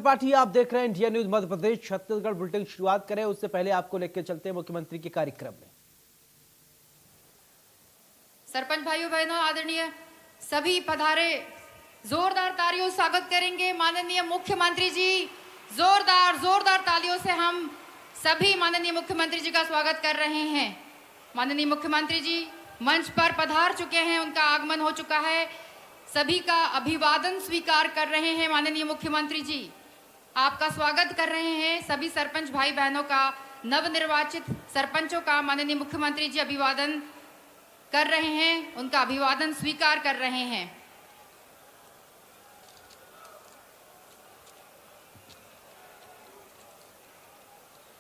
पाठी आप देख रहे हैं India news Madhya Pradesh. Chhattisgarh bulletin शुरुआत करें उससे पहले आपको लेकर चलते हैं मुख्यमंत्री के कार्यक्रम में। सरपंच भाइयों बहनों, आदरणीय सभी पधारे, जोरदार तालियों से स्वागत करेंगे माननीय मुख्यमंत्री जी। जोरदार तालियों से हम सभी माननीय मुख्यमंत्री जी का स्वागत कर रहे हैं। माननीय मुख्यमंत्री जी मंच पर पधार चुके हैं, उनका आगमन हो चुका है। सभी का अभिवादन स्वीकार कर रहे हैं। माननीय मुख्यमंत्री जी आपका स्वागत कर रहे हैं। सभी सरपंच भाई बहनों का, नवनिर्वाचित सरपंचों का माननीय मुख्यमंत्री जी अभिवादन कर रहे हैं, उनका अभिवादन स्वीकार कर रहे हैं।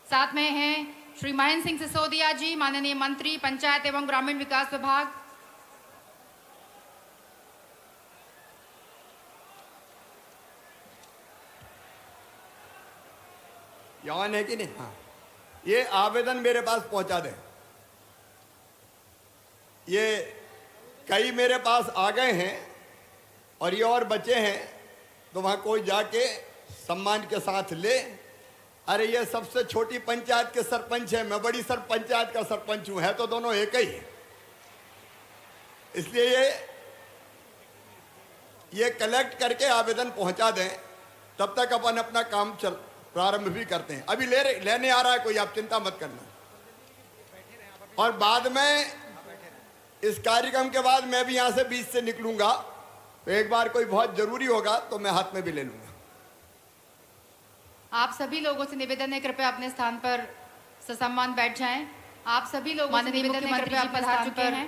साथ में हैं श्री महेंद्र सिंह सिसोदिया जी, माननीय मंत्री पंचायत एवं ग्रामीण विकास विभाग। यौन है कि नहीं? हाँ, ये आवेदन मेरे पास पहुंचा दें। ये कई मेरे पास आ गए हैं और ये और बचे हैं, तो वहां कोई जाके सम्मान के साथ ले। अरे ये सबसे छोटी पंचायत के सरपंच है, मैं बड़ी पंचायत का सरपंच हूं, है तो दोनों एक ही। इसलिए ये कलेक्ट करके आवेदन पहुंचा दें, तब तक अपन अपना काम प्रारंभ भी करते हैं। अभी लेने आ रहा है कोई, आप चिंता मत करना। और बाद में इस कार्यक्रम के बाद मैं भी यहां से बीच से निकलूंगा, तो एक बार कोई बहुत जरूरी होगा तो मैं हाथ में भी ले लूंगा। आप सभी लोगों से निवेदन है, कृपया अपने स्थान पर ससम्मान बैठ जाएं। आप सभी लोग माननीय मुख्यमंत्री जी पधार चुके हैं।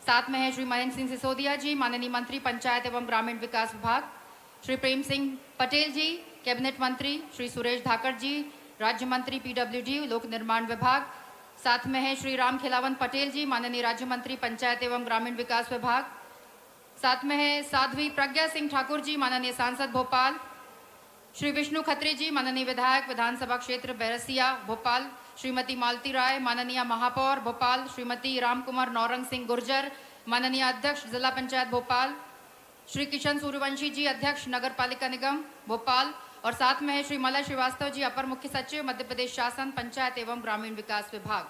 साथ में है श्री महेंद्र सिंह सिसोदिया जी, माननीय मंत्री पंचायत एवं ग्रामीण विकास विभाग, श्री प्रेम सिंह पटेल जी, कैबिनेट मंत्री श्री सुरेश धाकड़ जी, राज्य मंत्री पीडब्ल्यूडी लोक निर्माण विभाग। साथ में है श्री राम खिलावन पटेल जी, माननीय राज्य मंत्री पंचायत एवं ग्रामीण विकास विभाग। साथ में है साध्वी प्रज्ञा सिंह ठाकुर जी, माननीय सांसद भोपाल, श्री विष्णु खत्री जी, माननीय विधायक विधानसभा क्षेत्र बैरसिया भोपाल, श्रीमती मालती राय, माननीय महापौर भोपाल, श्रीमती रामकुमार नौरंग सिंह गुर्जर, माननीय अध्यक्ष जिला पंचायत भोपाल, श्री किशन सूर्यवंशी जी, अध्यक्ष नगर पालिका निगम भोपाल, और साथ में है श्री मलय श्रीवास्तव जी, अपर मुख्य सचिव मध्य प्रदेश शासन पंचायत एवं ग्रामीण विकास विभाग।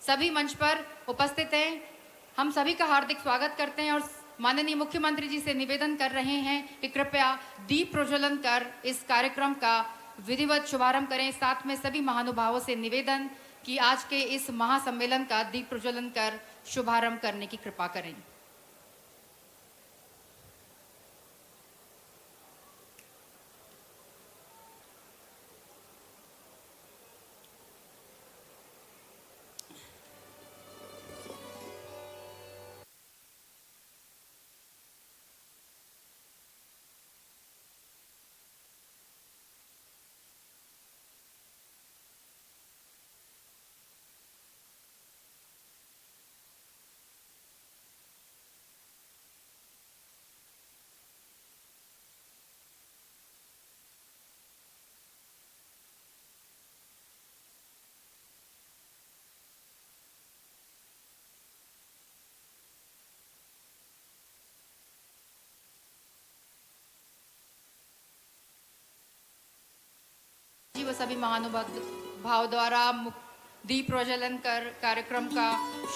सभी मंच पर उपस्थित हैं, हम सभी का हार्दिक स्वागत करते हैं और माननीय मुख्यमंत्री जी से निवेदन कर रहे हैं कि कृपया दीप प्रज्वलन कर इस कार्यक्रम का विधिवत शुभारंभ करें। साथ में सभी महानुभावों से निवेदन कि आज के इस महासम्मेलन का दीप प्रज्वलन कर शुभारंभ करने की कृपा करें। वो सभी महानुभाव द्वारा दीप प्रज्वलन कर कार्यक्रम का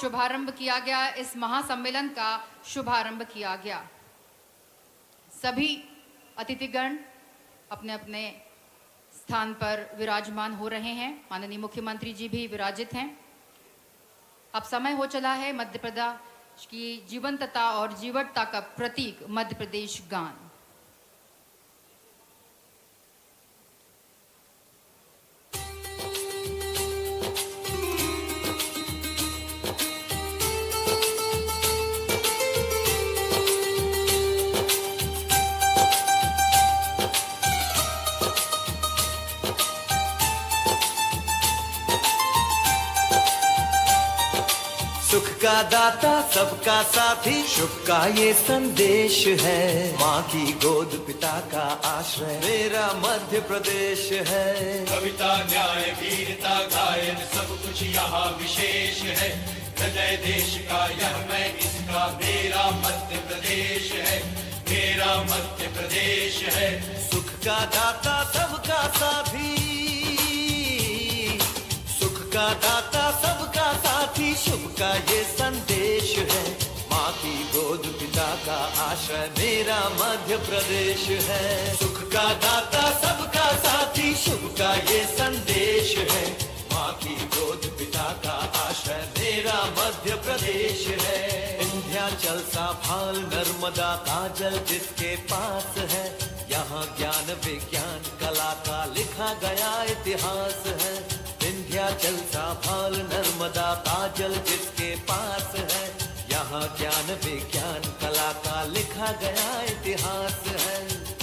शुभारंभ किया गया। इस महासम्मेलन का शुभारंभ किया गया। सभी अतिथिगण अपने अपने स्थान पर विराजमान हो रहे हैं। माननीय मुख्यमंत्री जी भी विराजित हैं। अब समय हो चला है मध्य प्रदेश की जीवंतता और जीवटता का प्रतीक मध्य प्रदेश गान। सुख का दाता सबका साथी, शुभ का ये संदेश है। माँ की गोद पिता का आश्रय, मेरा मध्य प्रदेश है। कविता न्याय वीरता गायन सब कुछ यहाँ विशेष है। हृदय देश का यह मैं इसका, मेरा मध्य प्रदेश है, मेरा मध्य प्रदेश है। सुख का दाता सबका साथी, सुख का दाता सबका साथी, शुभ का ये संदेश है। माँ की गोद पिता का आश्रय मेरा मध्य प्रदेश है। सुख का दाता सबका साथी, शुभ का ये संदेश है। माँ की गोद पिता का आश्रय मेरा मध्य प्रदेश है। विंध्याचल सा भाल नर्मदा का जल जिसके पास है, यहाँ ज्ञान विज्ञान कला का लिखा गया इतिहास है। विंध्याचल सा भाल नर्मदा का जल जिसके पास है, यहाँ ज्ञान विज्ञान कला का लिखा गया इतिहास है।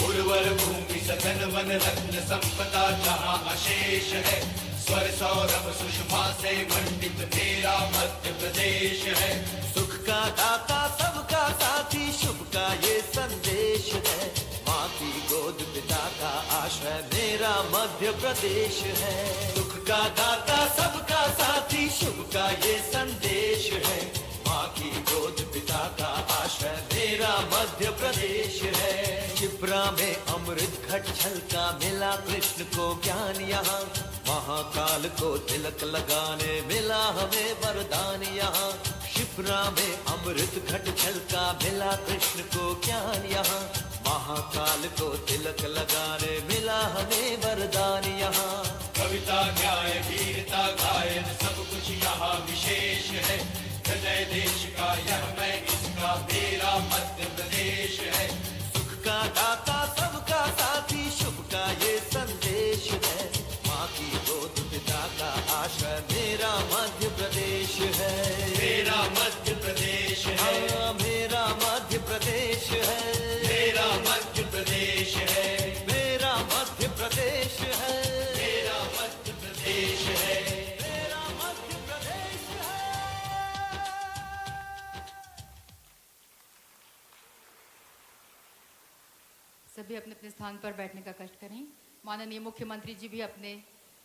उर्वर भूमि सघन वन रत्न संपदा जहाँ अशेष है, स्वर सौरभ सुषमा से मंडित मेरा मध्य प्रदेश है। सुख का दाता सबका साथी, शुभ का ये संदेश है। माँ की गोद पिता का आश्रय मेरा मध्य प्रदेश है। सुख का दाता सबका साथी, शुभ का ये संदेश है। माँ की गोद पिता का आश्रय मेरा मध्य प्रदेश है। क्षिप्रा में अमृत घट छलका मिला कृष्ण को ज्ञान यहाँ, महाकाल को तिलक लगाने मिला हमें वरदान यहाँ। क्षिप्रा में अमृत घट छलका मिला कृष्ण को ज्ञान यहाँ, महाकाल को तिलक लगाने मिला हमें वरदान यहाँ। कविता न्याय वीरता गायन सब कुछ यहाँ विशेष है। हृदय देश का यह मैं इसका मेरा मध्य प्रदेश है। सुख का दाता सबका साथी, शुभ का ये संदेश है। माँ की गोद पिता का आश्रय मेरा मध्य प्रदेश है। मेरा मध्य प्रदेश है, हाँ, मेरा मध्य प्रदेश है। मेरा मध्य प्रदेश है, मेरा मध्य प्रदेश है। मेरा मध्य प्रदेश है। मेरा मध्य प्रदेश है। सभी अपने अपने स्थान पर बैठने का कष्ट करें। माननीय मुख्यमंत्री जी भी अपने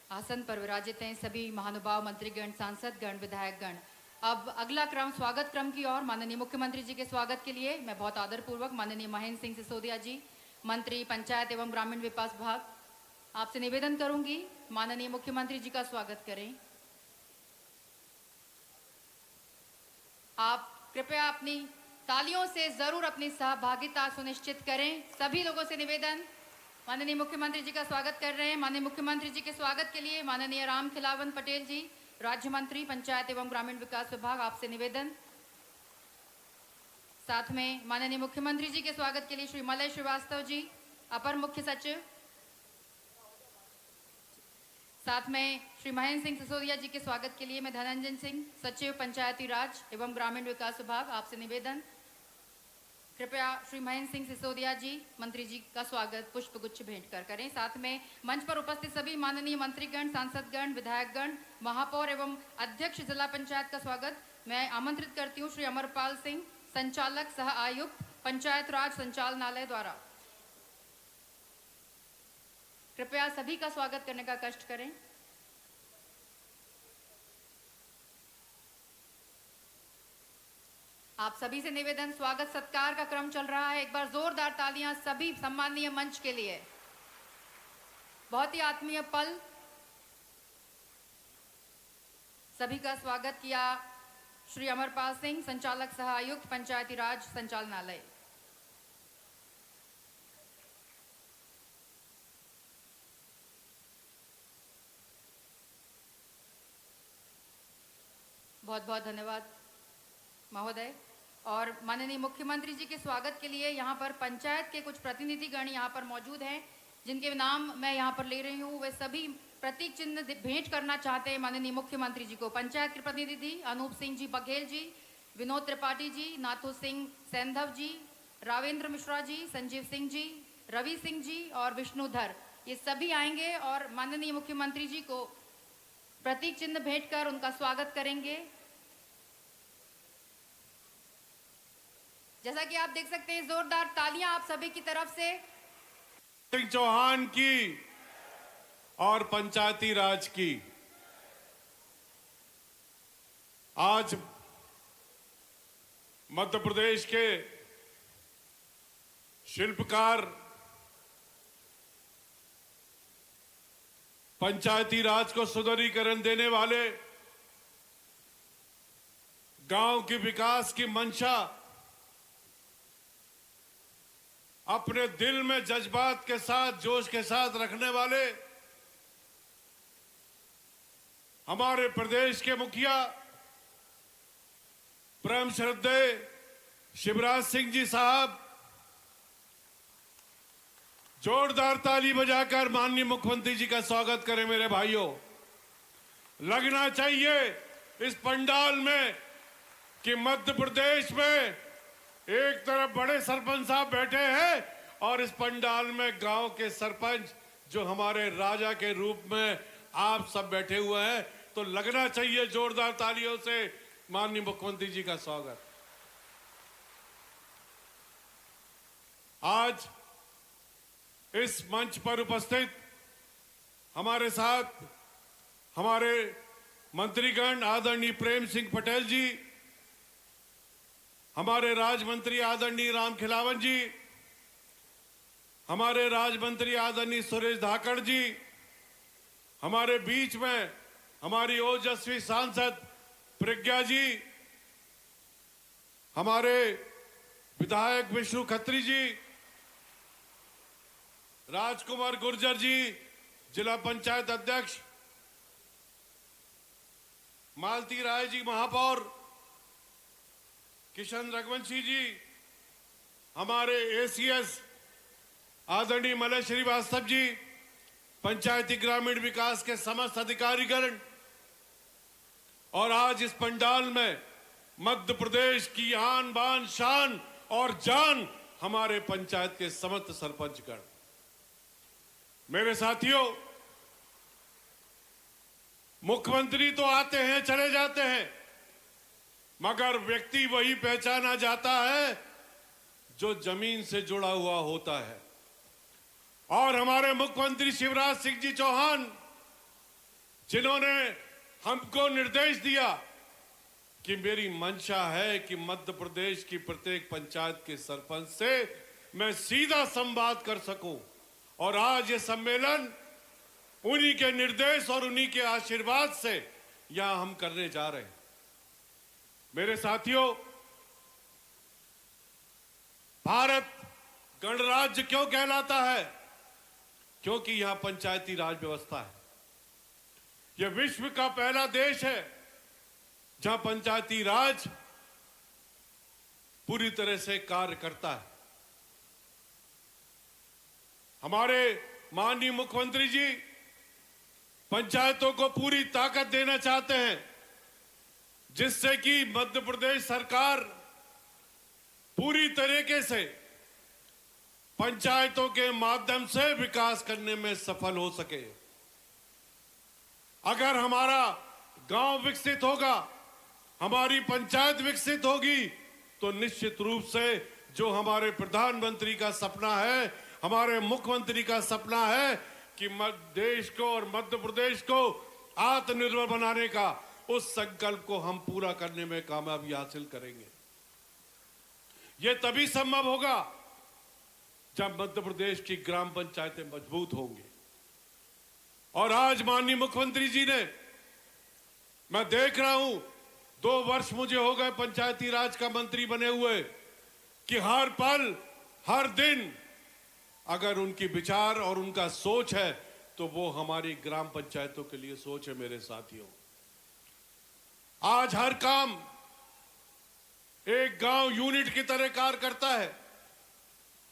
आसन पर विराजित हैं। सभी महानुभाव मंत्रीगण, सांसदगण, विधायकगण। अब अगला क्रम स्वागत क्रम की ओर। माननीय मुख्यमंत्री जी के स्वागत के लिए मैं बहुत आदरपूर्वक माननीय महेंद्र सिंह सिसोदिया जी, मंत्री पंचायत एवं ग्रामीण विकास विभाग, आपसे निवेदन करूंगी माननीय मुख्यमंत्री जी का स्वागत करें। आप कृपया अपनी तालियों से जरूर अपनी सहभागिता सुनिश्चित करें। सभी लोगों से निवेदन, माननीय मुख्यमंत्री जी का स्वागत कर रहे हैं। माननीय मुख्यमंत्री जी के स्वागत के लिए माननीय राम खिलावन पटेल जी, राज्य मंत्री पंचायत एवं ग्रामीण विकास विभाग, आपसे निवेदन। साथ में माननीय मुख्यमंत्री जी के स्वागत के लिए श्री मलय श्रीवास्तव जी, अपर मुख्य सचिव। साथ में श्री महेंद्र सिंह सिसोदिया जी के स्वागत के लिए मैं धनंजय सिंह, सचिव पंचायती राज एवं ग्रामीण विकास विभाग, आपसे निवेदन। कृपया श्री महेंद्र सिंह सिसोदिया जी, मंत्री जी का स्वागत पुष्पगुच्छ भेंट कर करें। साथ में मंच पर उपस्थित सभी माननीय मंत्रीगण, सांसदगण, विधायकगण, महापौर एवं अध्यक्ष जिला पंचायत का स्वागत मैं आमंत्रित करती हूँ श्री अमरपाल सिंह, संचालक सह आयुक्त पंचायत राज संचालनालय द्वारा। कृपया सभी का स्वागत करने का कष्ट करें। आप सभी से निवेदन, स्वागत सत्कार का क्रम चल रहा है। एक बार जोरदार तालियां सभी सम्माननीय मंच के लिए। बहुत ही आत्मीय पल। सभी का स्वागत किया श्री अमरपाल सिंह, संचालक सह आयुक्त पंचायती राज संचालनालय। बहुत बहुत धन्यवाद महोदय। और माननीय मुख्यमंत्री जी के स्वागत के लिए यहाँ पर पंचायत के कुछ प्रतिनिधिगण यहाँ पर मौजूद हैं, जिनके नाम मैं यहाँ पर ले रही हूँ। वे सभी प्रतीक चिन्ह भेंट करना चाहते हैं माननीय मुख्यमंत्री जी को। पंचायत के प्रतिनिधि अनूप सिंह जी बघेल जी, विनोद त्रिपाठी जी, नाथू सिंह सैंधव जी, रावेंद्र मिश्रा जी, संजीव सिंह जी, रवि सिंह जी और विष्णुधर, ये सभी आएंगे और माननीय मुख्यमंत्री जी को प्रतीक चिन्ह भेंट कर उनका स्वागत करेंगे। जैसा कि आप देख सकते हैं, जोरदार तालियां आप सभी की तरफ से। सिंह चौहान की और पंचायती राज की आज मध्य प्रदेश के शिल्पकार पंचायती राज को सुदृढ़ीकरण देने वाले, गांव के विकास की मंशा अपने दिल में जज्बात के साथ, जोश के साथ रखने वाले हमारे प्रदेश के मुखिया परम श्रद्धेय शिवराज सिंह जी साहब, जोरदार ताली बजाकर माननीय मुख्यमंत्री जी का स्वागत करें। मेरे भाइयों, लगना चाहिए इस पंडाल में कि मध्य प्रदेश में एक तरफ बड़े सरपंच साहब बैठे हैं और इस पंडाल में गांव के सरपंच जो हमारे राजा के रूप में आप सब बैठे हुए हैं। तो लगना चाहिए जोरदार तालियों से माननीय मुख्यमंत्री जी का स्वागत। आज इस मंच पर उपस्थित हमारे साथ हमारे मंत्रीगण आदरणीय प्रेम सिंह पटेल जी, हमारे राज्य मंत्री आदरणीय राम खिलावन जी, हमारे राज्य मंत्री आदरणीय सुरेश धाकड़ जी, हमारे बीच में हमारी ओजस्वी सांसद प्रज्ञा जी, हमारे विधायक विष्णु खत्री जी, राजकुमार गुर्जर जी जिला पंचायत अध्यक्ष, मालती राय जी महापौर, किशन रघुवंशी जी, हमारे एसीएस आदरणीय मलय श्रीवास्तव जी, पंचायती ग्रामीण विकास के समस्त अधिकारीगण, और आज इस पंडाल में मध्य प्रदेश की आन बान शान और जान हमारे पंचायत के समस्त सरपंचगण। मेरे साथियों, मुख्यमंत्री तो आते हैं चले जाते हैं, मगर व्यक्ति वही पहचाना जाता है जो जमीन से जुड़ा हुआ होता है। और हमारे मुख्यमंत्री शिवराज सिंह जी चौहान, जिन्होंने हमको निर्देश दिया कि मेरी मंशा है कि मध्य प्रदेश की प्रत्येक पंचायत के सरपंच से मैं सीधा संवाद कर सकूं, और आज ये सम्मेलन उन्हीं के निर्देश और उन्हीं के आशीर्वाद से यहां हम करने जा रहे हैं। मेरे साथियों, भारत गणराज्य क्यों कहलाता है? क्योंकि यहां पंचायती राज व्यवस्था है। यह विश्व का पहला देश है जहां पंचायती राज पूरी तरह से कार्य करता है। हमारे माननीय मुख्यमंत्री जी पंचायतों को पूरी ताकत देना चाहते हैं, जिससे कि मध्य प्रदेश सरकार पूरी तरीके से पंचायतों के माध्यम से विकास करने में सफल हो सके। अगर हमारा गांव विकसित होगा, हमारी पंचायत विकसित होगी, तो निश्चित रूप से जो हमारे प्रधानमंत्री का सपना है, हमारे मुख्यमंत्री का सपना है कि देश को और मध्य प्रदेश को आत्मनिर्भर बनाने का, उस संकल्प को हम पूरा करने में कामयाबी हासिल करेंगे। यह तभी संभव होगा जब मध्य प्रदेश की ग्राम पंचायतें मजबूत होंगी। और आज माननीय मुख्यमंत्री जी ने, मैं देख रहा हूं 2 वर्ष मुझे हो गए पंचायती राज का मंत्री बने हुए, कि हर पल हर दिन अगर उनकी विचार और उनका सोच है तो वो हमारी ग्राम पंचायतों के लिए सोच है। मेरे साथियों, आज हर काम एक गांव यूनिट की तरह कार्य करता है,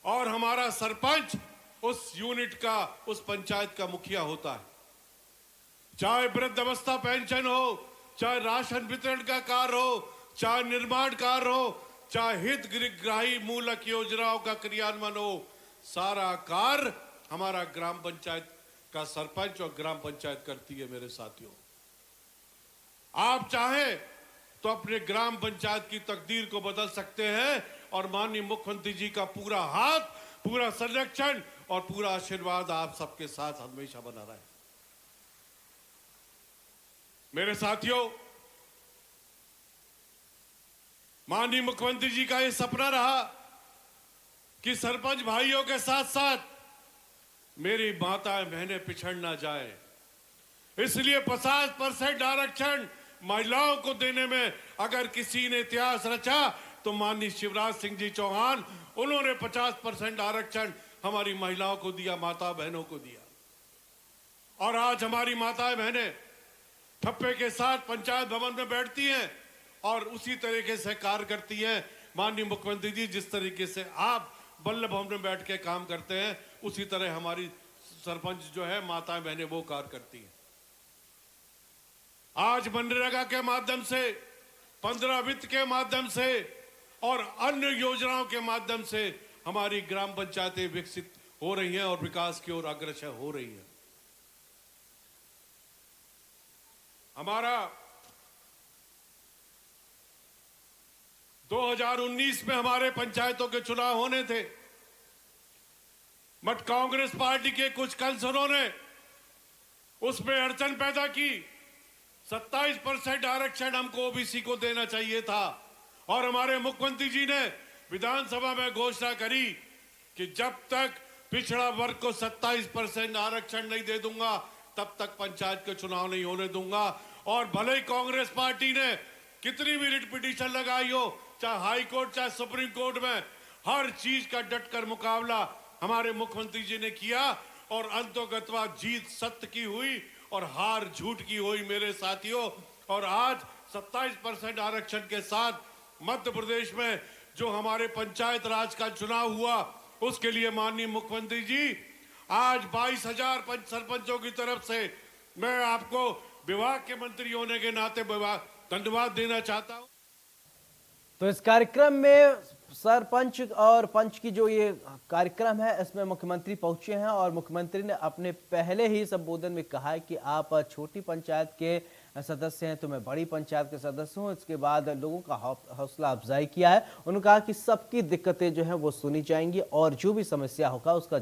और हमारा सरपंच उस यूनिट का, उस पंचायत का मुखिया होता है। चाहे वृद्धावस्था पेंशन हो, चाहे राशन वितरण का कार्य हो, चाहे निर्माण कार्य हो, चाहे हितग्राही मूलक योजनाओं का क्रियान्वयन हो, सारा कार्य हमारा ग्राम पंचायत का सरपंच और ग्राम पंचायत करती है। मेरे साथियों, आप चाहें तो अपने ग्राम पंचायत की तकदीर को बदल सकते हैं, और माननीय मुख्यमंत्री जी का पूरा हाथ, पूरा संरक्षण और पूरा आशीर्वाद आप सबके साथ हमेशा बना रहा है। मेरे साथियों, माननीय मुख्यमंत्री जी का यह सपना रहा कि सरपंच भाइयों के साथ साथ मेरी माताएं बहनें पिछड़ ना जाए, इसलिए 50% आरक्षण महिलाओं को देने में अगर किसी ने इतिहास रचा तो माननीय शिवराज सिंह जी चौहान, उन्होंने 50% आरक्षण हमारी महिलाओं को दिया, माता बहनों को दिया। और आज हमारी माताएं बहनें ठप्पे के साथ पंचायत भवन में बैठती हैं और उसी तरीके से कार्य करती हैं। माननीय मुख्यमंत्री जी, जिस तरीके से आप बल्लभ भवन में बैठ के काम करते हैं, उसी तरह हमारी सरपंच जो है माताएं बहनें वो कार्य करती हैं। आज मनरेगा के माध्यम से, 15 वित्त के माध्यम से और अन्य योजनाओं के माध्यम से हमारी ग्राम पंचायतें विकसित हो रही हैं और विकास की ओर अग्रसर हो रही हैं। हमारा 2019 में हमारे पंचायतों के चुनाव होने थे, बट कांग्रेस पार्टी के कुछ काउंसिलरों ने उसमें अड़चन पैदा की। 27% आरक्षण हमको ओबीसी को देना चाहिए था और हमारे मुख्यमंत्री जी ने विधानसभा में घोषणा करी कि जब तक पिछड़ा वर्ग को 27% आरक्षण नहीं दे दूंगा तब तक पंचायत के चुनाव नहीं होने दूंगा। और भले ही कांग्रेस पार्टी ने कितनी भी रिट पिटीशन लगाई हो, चाहे हाई कोर्ट चाहे सुप्रीम कोर्ट में, हर चीज का डटकर मुकाबला हमारे मुख्यमंत्री जी ने किया और अंतोगत्वा जीत सत्य की हुई और हार झूठ की हुई मेरे साथियों। और आज 27% आरक्षण के साथ मध्य प्रदेश में जो हमारे पंचायत राज का चुनाव हुआ, उसके लिए माननीय मुख्यमंत्री जी आज 22,000 सरपंचों की तरफ से मैं आपको विभाग के मंत्री होने के नाते धन्यवाद देना चाहता हूं। तो इस कार्यक्रम में सरपंच और पंच की जो ये कार्यक्रम है, इसमें मुख्यमंत्री पहुंचे हैं और मुख्यमंत्री ने अपने पहले ही संबोधन में कहा है कि आप छोटी पंचायत के सदस्य हैं तो मैं बड़ी पंचायत के सदस्य हूं। इसके बाद लोगों का हौसला अफजाई किया है। उन्होंने कहा कि सबकी दिक्कतें जो हैं वो सुनी जाएंगी और जो भी समस्या होगा उसका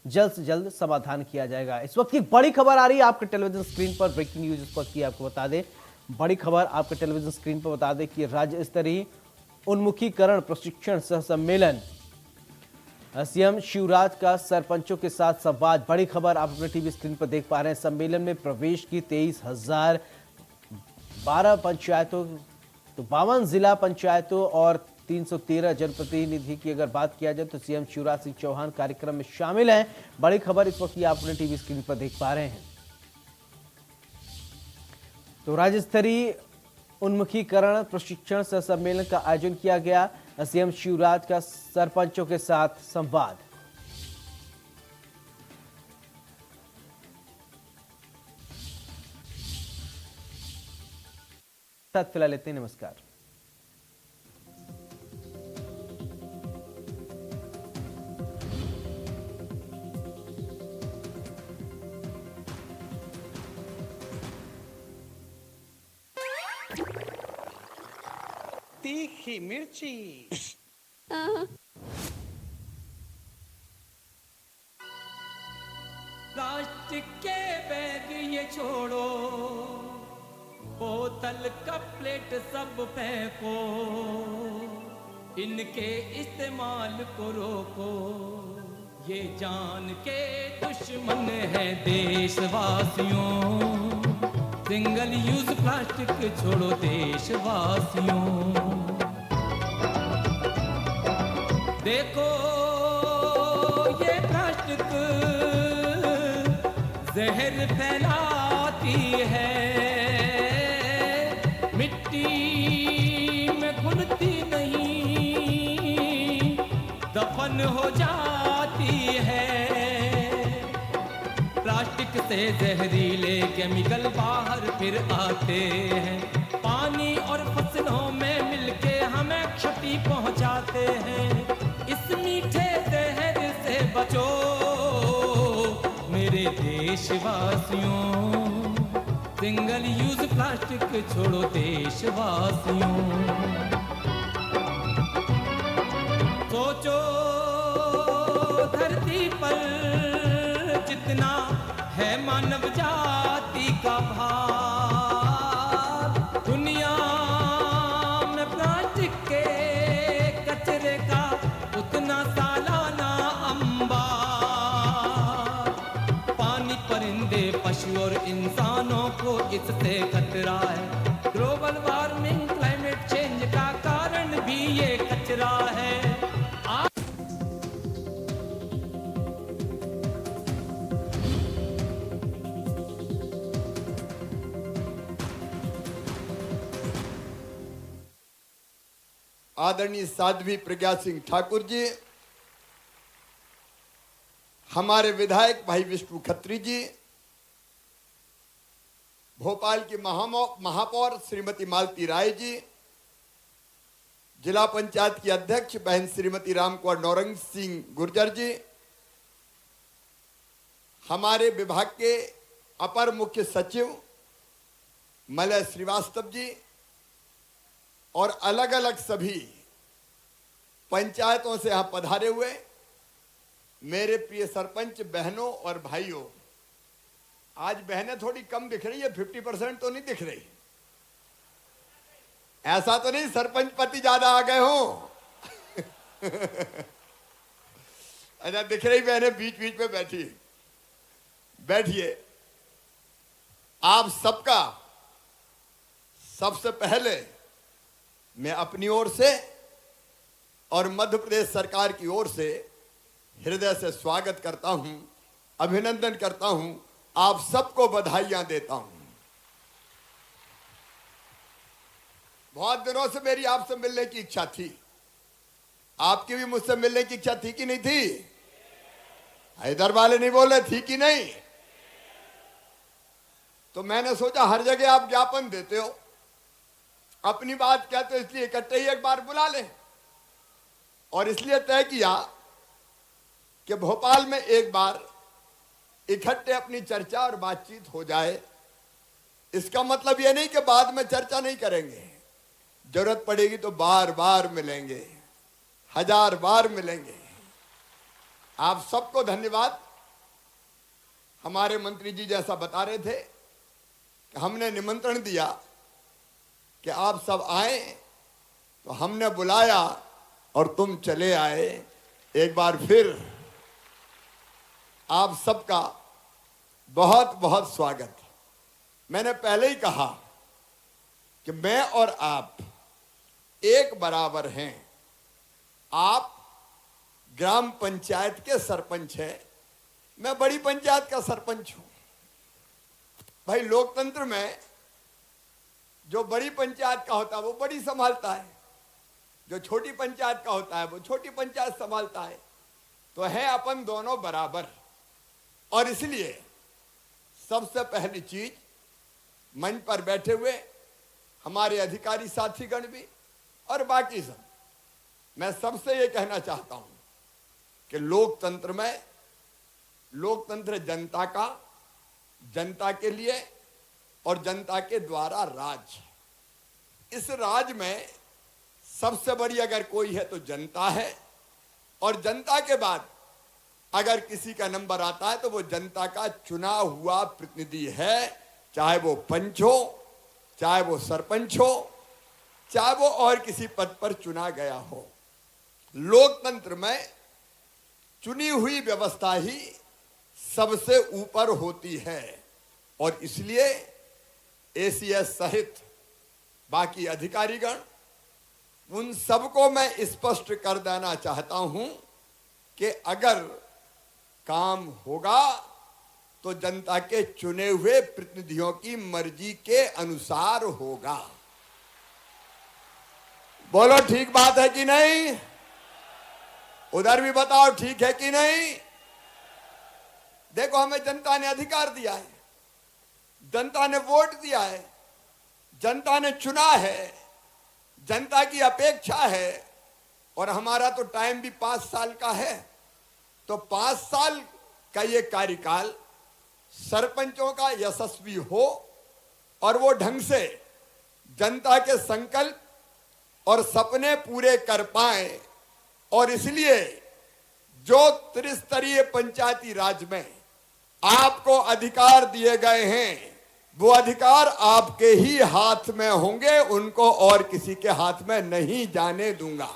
जल्द से जल्द समाधान किया जाएगा। इस वक्त की बड़ी खबर आ रही है आपके टेलीविजन स्क्रीन पर, ब्रेकिंग न्यूज इस वक्त की आपको बता दें, बड़ी खबर आपके टेलीविजन स्क्रीन पर बता दें कि राज्य स्तरीय उन्मुखीकरण प्रशिक्षण सह सम्मेलन, सीएम शिवराज का सरपंचों के साथ संवाद। बड़ी खबर आप अपने टीवी स्क्रीन पर देख पा रहे हैं। सम्मेलन में प्रवेश की 23,012 पंचायतों, तो 52 जिला पंचायतों और 313 जनप्रतिनिधि की अगर बात किया जाए तो सीएम शिवराज सिंह चौहान कार्यक्रम में शामिल हैं। बड़ी खबर इस वक्त आप अपने टीवी स्क्रीन पर देख पा रहे हैं। तो राज्य स्तरीय उन्मुखीकरण प्रशिक्षण सह सम्मेलन का आयोजन किया गया। सीएम शिवराज का सरपंचों के साथ संवाद। फिलहाल लेते हैं, नमस्कार। तीखी मिर्ची। प्लास्टिक के बैग ये छोड़ो, बोतल का प्लेट सब फेंको, इनके इस्तेमाल को रोको, ये जान के दुश्मन है देशवासियों। सिंगल यूज प्लास्टिक छोड़ो देशवासियों। देखो ये प्लास्टिक जहर फैलाती है, मिट्टी में घुलती नहीं, दफन हो जाती है। प्लास्टिक से जहरीले केमिकल बाहर फिर आते हैं, पानी और फसलों में मिलके हमें क्षति पहुंचाते हैं। इस मीठे जहर से बचो मेरे देशवासियों। सिंगल यूज प्लास्टिक छोड़ो देशवासियों। सोचो धरती पर जितना है मानव जाति का भार, दुनिया में प्लास्टिक के कचरे का उतना सालाना अंबार। पानी परिंदे पशु और इंसानों को इससे खतरा है। ग्लोबल वार्मिंग क्लाइमेट चेंज का कारण भी ये कचरा है। आदरणीय साध्वी प्रज्ञा सिंह ठाकुर जी, हमारे विधायक भाई विष्णु खत्री जी, भोपाल की महापौर श्रीमती मालती राय जी, जिला पंचायत की अध्यक्ष बहन श्रीमती रामकुमार नौरंग सिंह गुर्जर जी, हमारे विभाग के अपर मुख्य सचिव मलय श्रीवास्तव जी और अलग अलग सभी पंचायतों से यहां पधारे हुए मेरे प्रिय सरपंच बहनों और भाइयों। आज बहनें थोड़ी कम दिख रही है, 50% तो नहीं दिख रही। ऐसा तो नहीं सरपंच पति ज्यादा आ गए हो। अच्छा, दिख रही बहनें बीच बीच में बैठिए। आप सबका सबसे पहले मैं अपनी ओर से और मध्य प्रदेश सरकार की ओर से हृदय से स्वागत करता हूं, अभिनंदन करता हूं, आप सबको बधाइयां देता हूं। बहुत दिनों से मेरी आपसे मिलने की इच्छा थी। आपकी भी मुझसे मिलने की इच्छा थी कि नहीं थी? इधर वाले नहीं बोल रहे थी कि नहीं? तो मैंने सोचा हर जगह आप ज्ञापन देते हो, अपनी बात कहते हो, इसलिए इकट्ठे ही एक बार बुला लें। और इसलिए तय किया कि भोपाल में एक बार इकट्ठे अपनी चर्चा और बातचीत हो जाए। इसका मतलब यह नहीं कि बाद में चर्चा नहीं करेंगे, जरूरत पड़ेगी तो बार बार मिलेंगे, 1000 बार मिलेंगे। आप सबको धन्यवाद। हमारे मंत्री जी जैसा बता रहे थे कि हमने निमंत्रण दिया कि आप सब आए, तो हमने बुलाया और तुम चले आए। एक बार फिर आप सबका बहुत बहुत स्वागत। मैंने पहले ही कहा कि मैं और आप एक बराबर हैं। आप ग्राम पंचायत के सरपंच हैं, मैं बड़ी पंचायत का सरपंच हूं। भाई, लोकतंत्र में जो बड़ी पंचायत का होता है वो बड़ी संभालता है, जो छोटी पंचायत का होता है वो छोटी पंचायत संभालता है। तो है अपन दोनों बराबर। और इसलिए सबसे पहली चीज, मंच पर बैठे हुए हमारे अधिकारी साथीगण भी और बाकी सब, मैं सबसे ये कहना चाहता हूं कि लोकतंत्र में, लोकतंत्र जनता का, जनता के लिए और जनता के द्वारा राज। इस राज में सबसे बड़ी अगर कोई है तो जनता है। और जनता के बाद अगर किसी का नंबर आता है तो वो जनता का चुना हुआ प्रतिनिधि है, चाहे वो पंच हो, चाहे वो सरपंच हो, चाहे वो और किसी पद पर चुना गया हो। लोकतंत्र में चुनी हुई व्यवस्था ही सबसे ऊपर होती है। और इसलिए एसीएस सहित बाकी अधिकारीगण, उन सबको मैं स्पष्ट कर देना चाहता हूं कि अगर काम होगा तो जनता के चुने हुए प्रतिनिधियों की मर्जी के अनुसार होगा। बोलो ठीक बात है कि नहीं? उधर भी बताओ ठीक है कि नहीं? देखो, हमें जनता ने अधिकार दिया है, जनता ने वोट दिया है, जनता ने चुना है, जनता की अपेक्षा है। और हमारा तो टाइम भी 5 साल का है। तो 5 साल का ये कार्यकाल सरपंचों का यशस्वी हो और वो ढंग से जनता के संकल्प और सपने पूरे कर पाए। और इसलिए जो त्रिस्तरीय पंचायती राज में आपको अधिकार दिए गए हैं, वो अधिकार आपके ही हाथ में होंगे, उनको और किसी के हाथ में नहीं जाने दूंगा।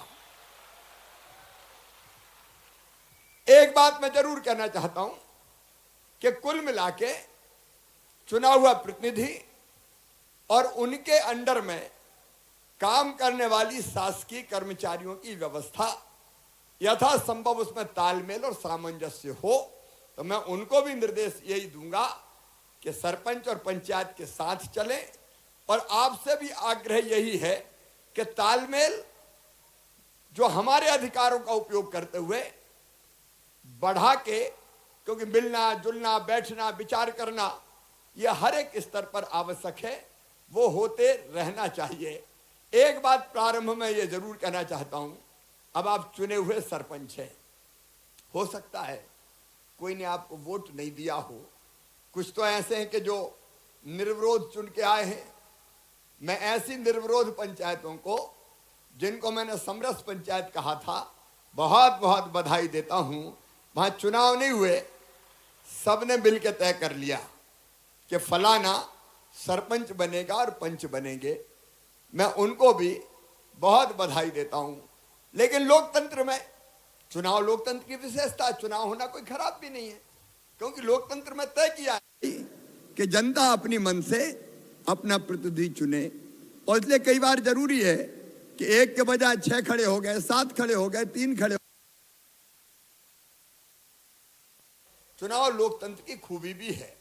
एक बात मैं जरूर कहना चाहता हूं कि कुल मिलाके चुना हुआ प्रतिनिधि और उनके अंडर में काम करने वाली शासकीय कर्मचारियों की व्यवस्था यथासंभव उसमें तालमेल और सामंजस्य हो, तो मैं उनको भी निर्देश यही दूंगा कि सरपंच और पंचायत के साथ चलें। और आपसे भी आग्रह यही है कि तालमेल जो हमारे अधिकारों का उपयोग करते हुए बढ़ा के, क्योंकि मिलना जुलना बैठना विचार करना यह हर एक स्तर पर आवश्यक है, वो होते रहना चाहिए। एक बात प्रारंभ में ये जरूर कहना चाहता हूं, अब आप चुने हुए सरपंच हैं, हो सकता है कोई ने आपको वोट नहीं दिया हो, कुछ तो ऐसे हैं कि जो निर्विरोध चुन के आए हैं। मैं ऐसी निर्विरोध पंचायतों को, जिनको मैंने समरस पंचायत कहा था, बहुत बहुत बधाई देता हूं। वहां चुनाव नहीं हुए, सबने मिलकर तय कर लिया कि फलाना सरपंच बनेगा और पंच बनेंगे। मैं उनको भी बहुत बधाई देता हूं। लेकिन लोकतंत्र में चुनाव, लोकतंत्र की विशेषता, चुनाव होना कोई खराब भी नहीं है, क्योंकि लोकतंत्र में तय किया है कि जनता अपनी मन से अपना प्रतिनिधि चुने। और इसलिए कई बार जरूरी है कि एक के बजाय 6 खड़े हो गए, 7 खड़े हो गए, 3 खड़े हो। चुनाव लोकतंत्र की खूबी भी है।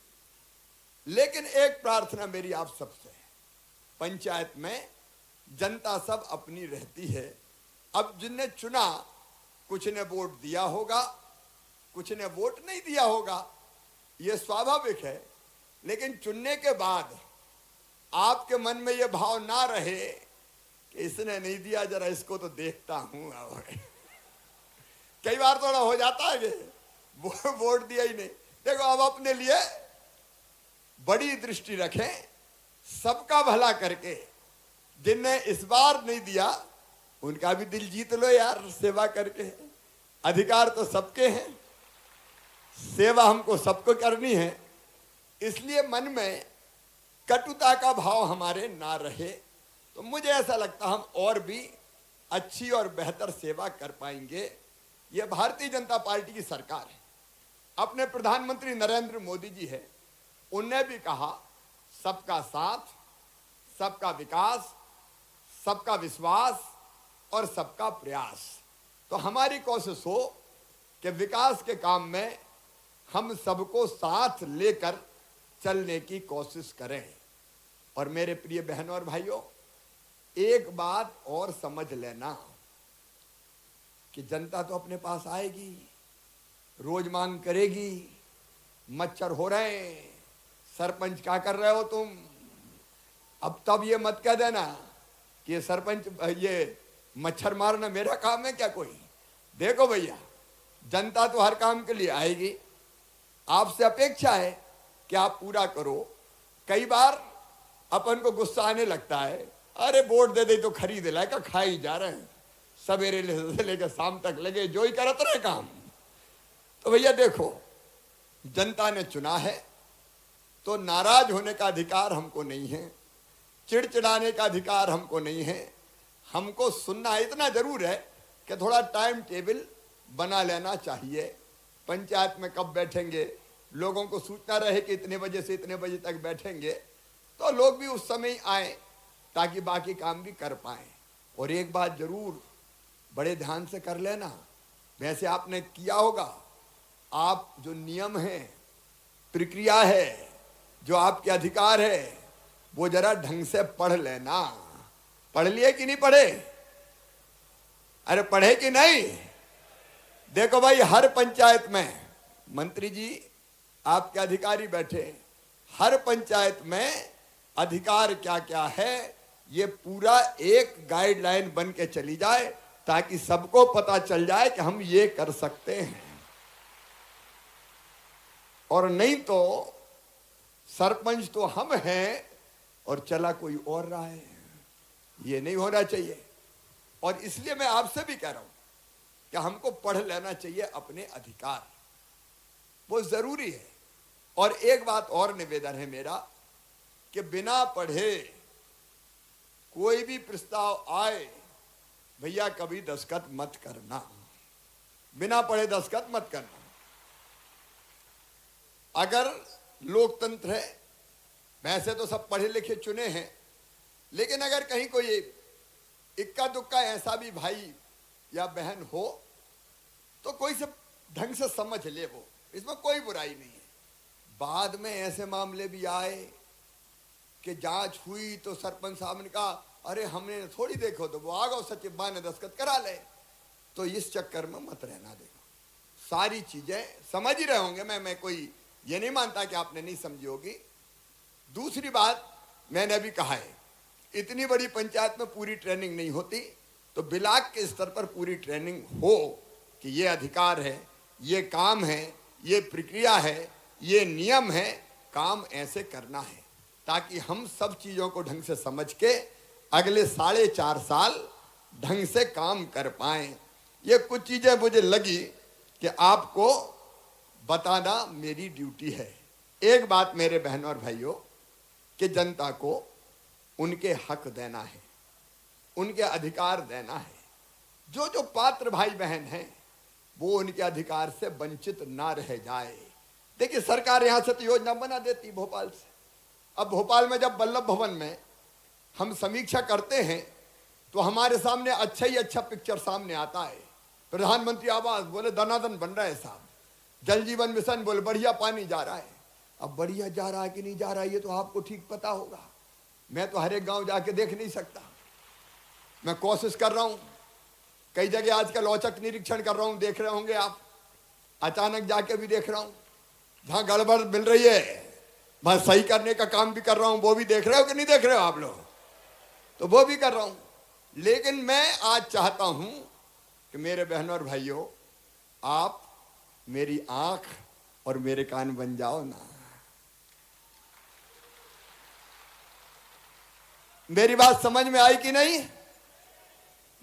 लेकिन एक प्रार्थना मेरी आप सबसे है, पंचायत में जनता सब अपनी रहती है। अब जिनने चुना, कुछ ने वोट दिया होगा, कुछ ने वोट नहीं दिया होगा, यह स्वाभाविक है। लेकिन चुनने के बाद आपके मन में यह भाव ना रहे कि इसने नहीं दिया, जरा इसको तो देखता हूं। कई बार थोड़ा हो जाता है कि वो वोट दिया ही नहीं। देखो, अब अपने लिए बड़ी दृष्टि रखें, सबका भला करके। जिनने इस बार नहीं दिया उनका भी दिल जीत लो यार, सेवा करके। अधिकार तो सबके हैं, सेवा हमको सबको करनी है। इसलिए मन में कटुता का भाव हमारे ना रहे, तो मुझे ऐसा लगता हम और भी अच्छी और बेहतर सेवा कर पाएंगे। यह भारतीय जनता पार्टी की सरकार है, अपने प्रधानमंत्री नरेंद्र मोदी जी है, उनने भी कहा सबका साथ, सबका विकास, सबका विश्वास और सबका प्रयास। तो हमारी कोशिश हो कि विकास के काम में हम सबको साथ लेकर चलने की कोशिश करें। और मेरे प्रिय बहनों और भाइयों, एक बात और समझ लेना कि जनता तो अपने पास आएगी, रोज मांग करेगी, मच्छर हो रहे हैं, सरपंच क्या कर रहे हो तुम। अब तब ये मत कह देना कि ये सरपंच, ये मच्छर मारना मेरा काम है क्या कोई। देखो भैया, जनता तो हर काम के लिए आएगी, आपसे अपेक्षा है कि आप पूरा करो। कई बार अपन को गुस्सा आने लगता है, अरे वोट दे दे तो खरीद लाए का, खा ही जा रहे हैं, सवेरे से लेकर शाम तक लगे जो ही करत रहे काम। तो भैया देखो, जनता ने चुना है तो नाराज होने का अधिकार हमको नहीं है, चिड़चिड़ाने का अधिकार हमको नहीं है। हमको सुनना इतना जरूर है कि थोड़ा टाइम टेबल बना लेना चाहिए। पंचायत में कब बैठेंगे, लोगों को सूचना रहे कि इतने बजे से इतने बजे तक बैठेंगे, तो लोग भी उस समय आए ताकि बाकी काम भी कर पाएं। और एक बात जरूर बड़े ध्यान से कर लेना, वैसे आपने किया होगा, आप जो नियम है, प्रक्रिया है, जो आपके अधिकार है, वो जरा ढंग से पढ़ लेना। पढ़ लिए कि नहीं पढ़े? अरे पढ़े कि नहीं? देखो भाई, हर पंचायत में मंत्री जी आपके अधिकारी बैठे, हर पंचायत में अधिकार क्या क्या है ये पूरा एक गाइडलाइन बन के चली जाए, ताकि सबको पता चल जाए कि हम ये कर सकते हैं। और नहीं तो सरपंच तो हम हैं और चला कोई और रहा है, ये नहीं होना चाहिए। और इसलिए मैं आपसे भी कह रहा हूं कि हमको पढ़ लेना चाहिए अपने अधिकार, वो जरूरी है। और एक बात और निवेदन है मेरा कि बिना पढ़े कोई भी प्रस्ताव आए, भैया कभी दस्तखत मत करना, बिना पढ़े दस्तखत मत करना। अगर लोकतंत्र है वैसे तो सब पढ़े लिखे चुने हैं, लेकिन अगर कहीं कोई इक्का दुक्का ऐसा भी भाई या बहन हो तो कोई से ढंग से समझ ले, वो इसमें कोई बुराई नहीं है। बाद में ऐसे मामले भी आए कि जांच हुई तो सरपंच साहब ने कहा अरे हमने थोड़ी देखो, तो वो आ गए सचिव बा ने दस्तखत करा ले। तो इस चक्कर में मत रहना। देखो सारी चीजें समझ ही रहे होंगे, मैं कोई ये नहीं मानता कि आपने नहीं समझी होगी। दूसरी बात मैंने अभी कहा है, इतनी बड़ी पंचायत में पूरी ट्रेनिंग नहीं होती, तो ब्लॉक के स्तर पर पूरी ट्रेनिंग हो कि ये अधिकार है, ये काम है, ये प्रक्रिया है, ये नियम है, काम ऐसे करना है, ताकि हम सब चीजों को ढंग से समझ के अगले 4.5 साल ढंग से काम कर पाएं। ये कुछ चीजें मुझे लगी कि आपको बताना मेरी ड्यूटी है। एक बात मेरे बहनों और भाइयों, कि जनता को उनके हक देना है, उनके अधिकार देना है। जो जो पात्र भाई बहन हैं वो उनके अधिकार से वंचित ना रह जाए। देखिए सरकार यहां से तो योजना बना देती भोपाल से। अब भोपाल में जब वल्लभ भवन में हम समीक्षा करते हैं तो हमारे सामने अच्छा ही अच्छा पिक्चर सामने आता है। प्रधानमंत्री आवास बोले दनादन बन रहा है साहब, जल जीवन मिशन बोले बढ़िया पानी जा रहा है। अब बढ़िया जा रहा है कि नहीं जा रहा है ये तो आपको ठीक पता होगा, मैं तो हर एक गांव जाके देख नहीं सकता। मैं कोशिश कर रहा हूं, कई जगह आजकल औचक निरीक्षण कर रहा हूं, देख रहे होंगे आप, अचानक जाके भी देख रहा हूं। जहां गड़बड़ मिल रही है वहां सही करने का काम भी कर रहा हूं, वो भी देख रहे हो कि नहीं देख रहे हो आप लोग, तो वो भी कर रहा हूं। लेकिन मैं आज चाहता हूं कि मेरे बहनों और भाइयों, आप मेरी आंख और मेरे कान बन जाओ ना। मेरी बात समझ में आई कि नहीं?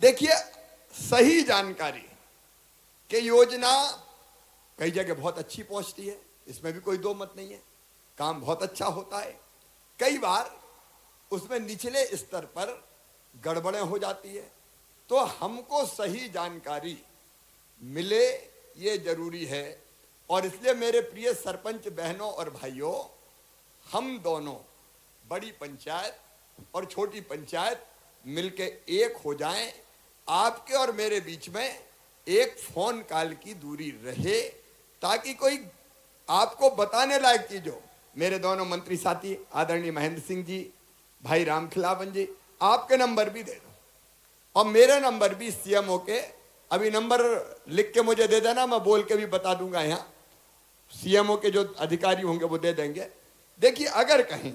देखिए सही जानकारी कि योजना कई जगह बहुत अच्छी पहुंचती है, इसमें भी कोई दो मत नहीं है, काम बहुत अच्छा होता है। कई बार उसमें निचले स्तर पर गड़बड़ें हो जाती है, तो हमको सही जानकारी मिले ये जरूरी है। और इसलिए मेरे प्रिय सरपंच बहनों और भाइयों, हम दोनों बड़ी पंचायत और छोटी पंचायत मिलके एक हो जाएं। आपके और मेरे बीच में एक फोन कॉल की दूरी रहे, ताकि कोई आपको बताने लायक चीज हो। मेरे दोनों मंत्री साथी आदरणीय महेंद्र सिंह जी, भाई रामखिलावन जी, आपके नंबर भी दे दो और मेरे नंबर भी सीएमओ के, अभी नंबर लिख के मुझे दे देना, मैं बोल के भी बता दूंगा, यहाँ सीएमओ के जो अधिकारी होंगे वो दे देंगे। देखिए अगर कहीं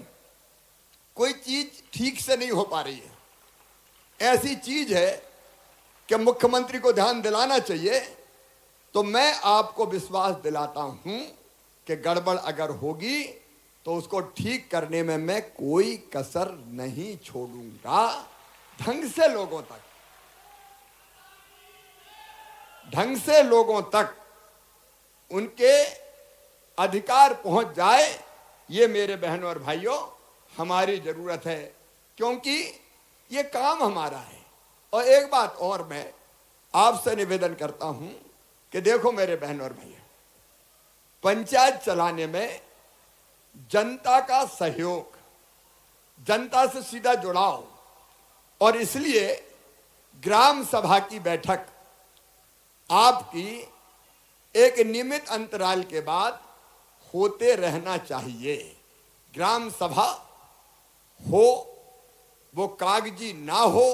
कोई चीज ठीक से नहीं हो पा रही है, ऐसी चीज है कि मुख्यमंत्री को ध्यान दिलाना चाहिए, तो मैं आपको विश्वास दिलाता हूं कि गड़बड़ अगर होगी तो उसको ठीक करने में मैं कोई कसर नहीं छोड़ूंगा। ढंग से लोगों तक उनके अधिकार पहुंच जाए, ये मेरे बहनों और भाइयों हमारी जरूरत है, क्योंकि ये काम हमारा है। और एक बात और मैं आपसे निवेदन करता हूं कि देखो मेरे बहनों और भाइयों, पंचायत चलाने में जनता का सहयोग, जनता से सीधा जुड़ाव, और इसलिए ग्राम सभा की बैठक आपकी एक नियमित अंतराल के बाद होते रहना चाहिए। ग्राम सभा हो, वो कागजी ना हो,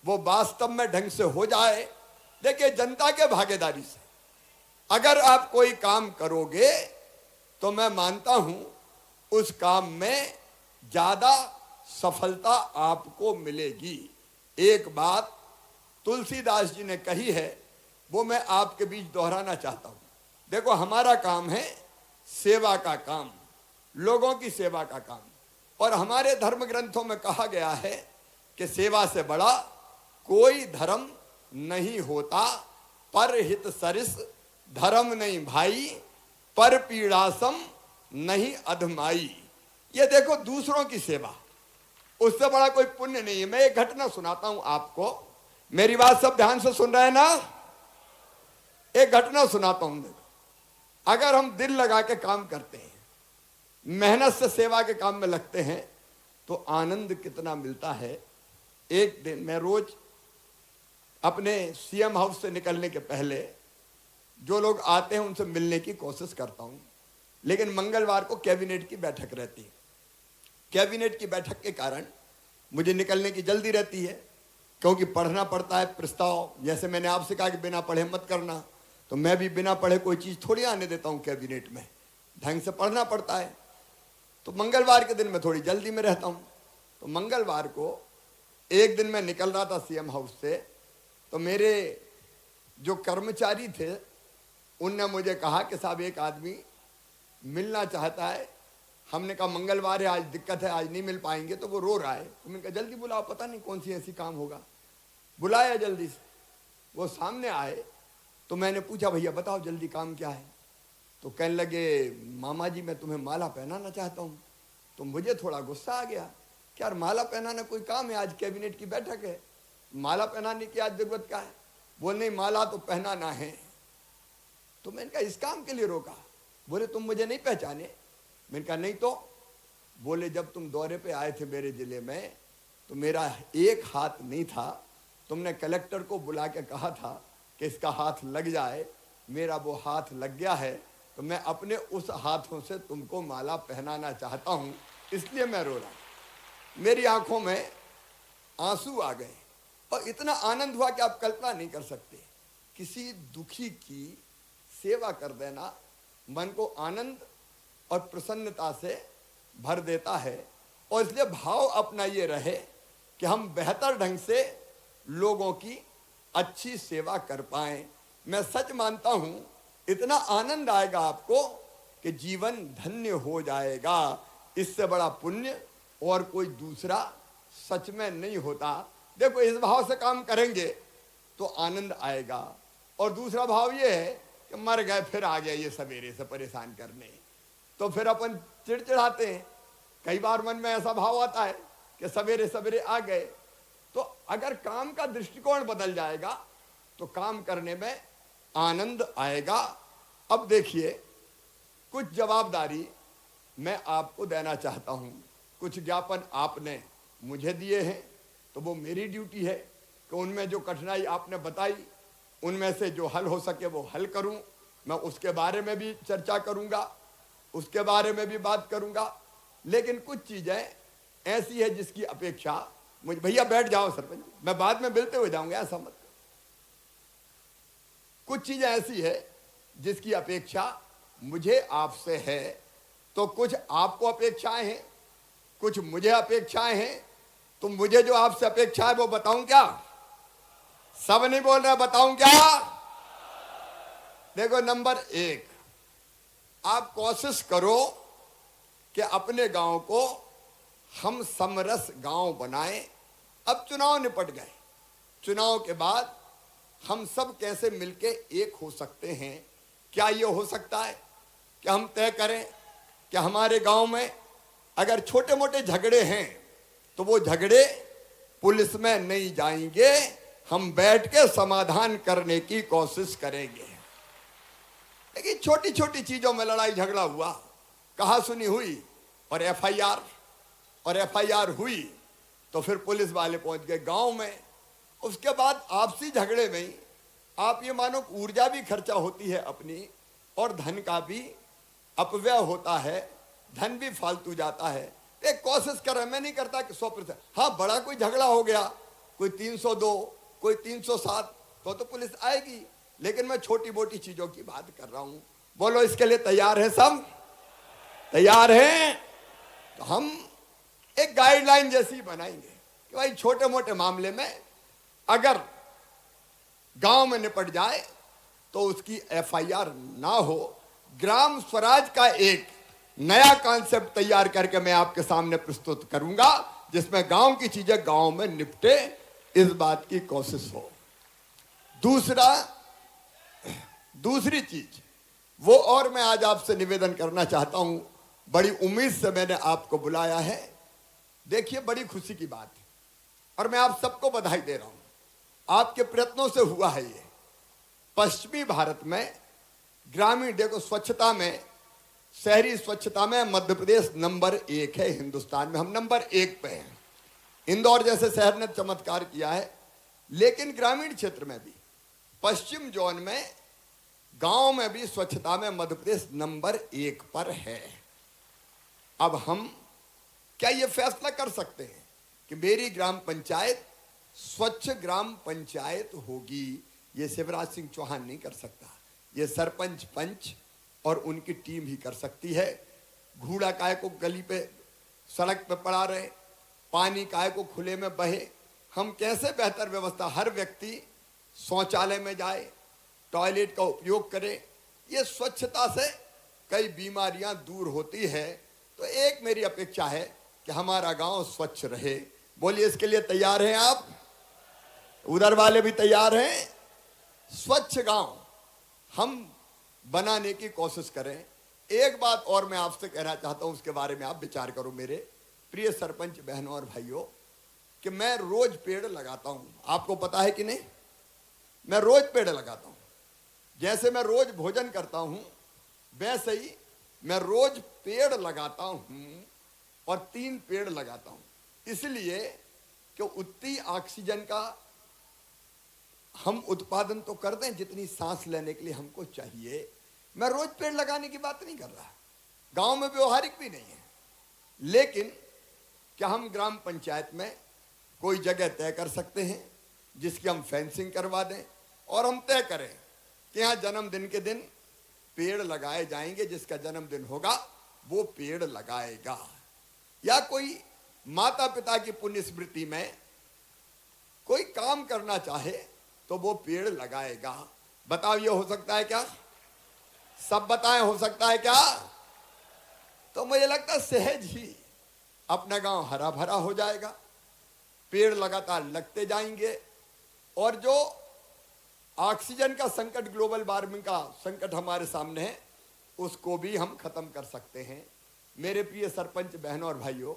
वो वास्तव में ढंग से हो जाए। देखिए जनता के भागीदारी से अगर आप कोई काम करोगे तो मैं मानता हूं उस काम में ज्यादा सफलता आपको मिलेगी। एक बात तुलसीदास जी ने कही है, वो मैं आपके बीच दोहराना चाहता हूं। देखो हमारा काम है सेवा का काम, लोगों की सेवा का काम, और हमारे धर्म ग्रंथों में कहा गया है कि सेवा से बड़ा कोई धर्म नहीं होता। पर हित सरिस धर्म नहीं भाई, पर पीड़ासम नहीं अधमाई। ये देखो दूसरों की सेवा, उससे बड़ा कोई पुण्य नहीं है। मैं एक घटना सुनाता हूं आपको, मेरी बात सब ध्यान से सुन रहे हैं ना? एक घटना सुनाता हूं। देखो अगर हम दिल लगा के काम करते हैं, मेहनत से सेवा के काम में लगते हैं तो आनंद कितना मिलता है। एक दिन मैं रोज अपने सीएम हाउस से निकलने के पहले जो लोग आते हैं उनसे मिलने की कोशिश करता हूं, लेकिन मंगलवार को कैबिनेट की बैठक रहती है। कैबिनेट की बैठक के कारण मुझे निकलने की जल्दी रहती है, क्योंकि पढ़ना पड़ता है प्रस्ताव। जैसे मैंने आपसे कहा कि बिना पढ़े मत करना, तो मैं भी बिना पढ़े कोई चीज़ थोड़ी आने देता हूं कैबिनेट में, ढंग से पढ़ना पड़ता है। तो मंगलवार के दिन मैं थोड़ी जल्दी में रहता हूं। तो मंगलवार को एक दिन मैं निकल रहा था सीएम हाउस से, तो मेरे जो कर्मचारी थे उनने मुझे कहा कि साहब एक आदमी मिलना चाहता है। हमने कहा मंगलवार है, आज दिक्कत है, आज नहीं मिल पाएंगे। तो वो रो रहा है। तो मैंने कहा जल्दी बुलाओ, पता नहीं कौन सी ऐसी काम होगा। बुलाया जल्दी से, वो सामने आए। तो मैंने पूछा भैया बताओ जल्दी काम क्या है। तो कहने लगे मामा जी मैं तुम्हें माला पहनाना चाहता हूँ। तो मुझे थोड़ा गुस्सा आ गया कि यार माला पहनाना कोई काम है, आज कैबिनेट की बैठक है, माला पहनाने की आज जरूरत क्या है। बोले नहीं माला तो पहनाना है। तो मैंने कहा इस काम के लिए रोका। बोले तुम मुझे नहीं पहचाने। मैंने कहा नहीं तो। बोले जब तुम दौरे पे आए थे मेरे जिले में तो मेरा एक हाथ नहीं था, तुमने कलेक्टर को बुला के कहा था कि इसका हाथ लग जाए, मेरा वो हाथ लग गया है, तो मैं अपने उस हाथों से तुमको माला पहनाना चाहता हूँ, इसलिए मैं रो रहा हूँ। मेरी आंखों में आंसू आ गए और इतना आनंद हुआ कि आप कल्पना नहीं कर सकते। किसी दुखी की सेवा कर देना मन को आनंद और प्रसन्नता से भर देता है। और इसलिए भाव अपना ये रहे कि हम बेहतर ढंग से लोगों की अच्छी सेवा कर पाएं। मैं सच मानता हूं इतना आनंद आएगा आपको कि जीवन धन्य हो जाएगा। इससे बड़ा पुण्य और कोई दूसरा सच में नहीं होता। देखो इस भाव से काम करेंगे तो आनंद आएगा। और दूसरा भाव ये है कि मर गए फिर आ गया ये सवेरे से परेशान करने, तो फिर अपन चिड़चिड़ाते हैं। कई बार मन में ऐसा भाव आता है कि सवेरे सवेरे आ गए। तो अगर काम का दृष्टिकोण बदल जाएगा तो काम करने में आनंद आएगा। अब देखिए कुछ जवाबदारी मैं आपको देना चाहता हूं। कुछ ज्ञापन आपने मुझे दिए हैं तो वो मेरी ड्यूटी है कि उनमें जो कठिनाई आपने बताई उनमें से जो हल हो सके वो हल करूं। मैं उसके बारे में भी चर्चा करूंगा, उसके बारे में भी बात करूंगा। लेकिन कुछ चीजें ऐसी है जिसकी अपेक्षा मुझे, भैया बैठ जाओ सरपंच, मैं बाद में मिलते हुए जाऊंगा, ऐसा मत। कुछ चीजें ऐसी है जिसकी अपेक्षा मुझे आपसे है, तो कुछ आपको अपेक्षाएं हैं, कुछ मुझे अपेक्षाएं हैं। तो मुझे जो आपसे अपेक्षा है वो बताऊं क्या? सब नहीं बोल रहे, बताऊं क्या? देखो नंबर 1, आप कोशिश करो कि अपने गांव को हम समरस गांव बनाएं। अब चुनाव निपट गए, चुनाव के बाद हम सब कैसे मिलके एक हो सकते हैं? क्या ये हो सकता है कि हम तय करें कि हमारे गांव में अगर छोटे मोटे झगड़े हैं तो वो झगड़े पुलिस में नहीं जाएंगे, हम बैठ के समाधान करने की कोशिश करेंगे। लेकिन छोटी छोटी चीजों में लड़ाई झगड़ा हुआ, कहा सुनी हुई और एफआईआर हुई, तो फिर पुलिस वाले पहुंच गए गांव में। उसके बाद आपसी झगड़े में ही आप ये मानो ऊर्जा भी खर्चा होती है अपनी, और धन का भी अपव्यय होता है, धन भी फालतू जाता है। एक कोशिश कर रहे, मैं नहीं करता कि 100%, हाँ बड़ा कोई झगड़ा हो गया, कोई 302 कोई 307, तो पुलिस आएगी। लेकिन मैं छोटी मोटी चीजों की बात कर रहा हूं। बोलो इसके लिए तैयार है? सब तैयार हैं? तो हम एक गाइडलाइन जैसी बनाएंगे कि भाई छोटे मोटे मामले में अगर गांव में निपट जाए तो उसकी एफआईआर ना हो। ग्राम स्वराज का एक नया कॉन्सेप्ट तैयार करके मैं आपके सामने प्रस्तुत करूंगा, जिसमें गांव की चीजें गांव में निपटे, इस बात की कोशिश हो। दूसरी चीज वो, और मैं आज आपसे निवेदन करना चाहता हूं, बड़ी उम्मीद से मैंने आपको बुलाया है। देखिए बड़ी खुशी की बात है और मैं आप सबको बधाई दे रहा हूं। आपके प्रयत्नों से हुआ है ये। पश्चिमी भारत में ग्रामीण, देखो स्वच्छता में शहरी स्वच्छता में मध्य प्रदेश नंबर 1 है हिंदुस्तान में, हम नंबर 1 पे हैं। इंदौर जैसे शहर ने चमत्कार किया है, लेकिन ग्रामीण क्षेत्र में भी, पश्चिम जोन में, गांव में भी स्वच्छता में मध्य प्रदेश नंबर 1 पर है। अब हम क्या ये फैसला कर सकते हैं कि मेरी ग्राम पंचायत स्वच्छ ग्राम पंचायत होगी? ये शिवराज सिंह चौहान नहीं कर सकता, ये सरपंच पंच और उनकी टीम ही कर सकती है। कूड़ा काय को गली पे सड़क पे पड़ा रहे, पानी काय को खुले में बहे, हम कैसे बेहतर व्यवस्था, हर व्यक्ति शौचालय में जाए, टॉयलेट का उपयोग करे, ये स्वच्छता से कई बीमारियां दूर होती है। तो एक मेरी अपेक्षा है कि हमारा गांव स्वच्छ रहे। बोलिए, इसके लिए तैयार हैं आप? उधर वाले भी तैयार हैं? स्वच्छ गांव हम बनाने की कोशिश करें। एक बात और मैं आपसे कहना चाहता हूं, उसके बारे में आप विचार करो मेरे प्रिय सरपंच बहनों और भाइयों, कि मैं रोज पेड़ लगाता हूं। आपको पता है कि नहीं? मैं रोज पेड़ लगाता हूं। जैसे मैं रोज भोजन करता हूं, वैसे ही मैं रोज पेड़ लगाता हूं, और 3 पेड़ लगाता हूं, इसलिए कि उतनी ऑक्सीजन का हम उत्पादन तो कर दें जितनी सांस लेने के लिए हमको चाहिए। मैं रोज पेड़ लगाने की बात नहीं कर रहा, गांव में व्यवहारिक भी नहीं है, लेकिन क्या हम ग्राम पंचायत में कोई जगह तय कर सकते हैं जिसकी हम फेंसिंग करवा दें, और हम तय करें कि यहाँ जन्मदिन के दिन पेड़ लगाए जाएंगे, जिसका जन्मदिन होगा वो पेड़ लगाएगा। या कोई माता पिता की पुण्य स्मृति में कोई काम करना चाहे तो वो पेड़ लगाएगा। बताओ, ये हो सकता है क्या? सब बताएं, हो सकता है क्या? तो मुझे लगता है सहज ही अपना गांव हरा भरा हो जाएगा, पेड़ लगातार लगते जाएंगे, और जो ऑक्सीजन का संकट, ग्लोबल वार्मिंग का संकट हमारे सामने है, उसको भी हम खत्म कर सकते हैं। मेरे प्रिय सरपंच बहनों और भाइयों,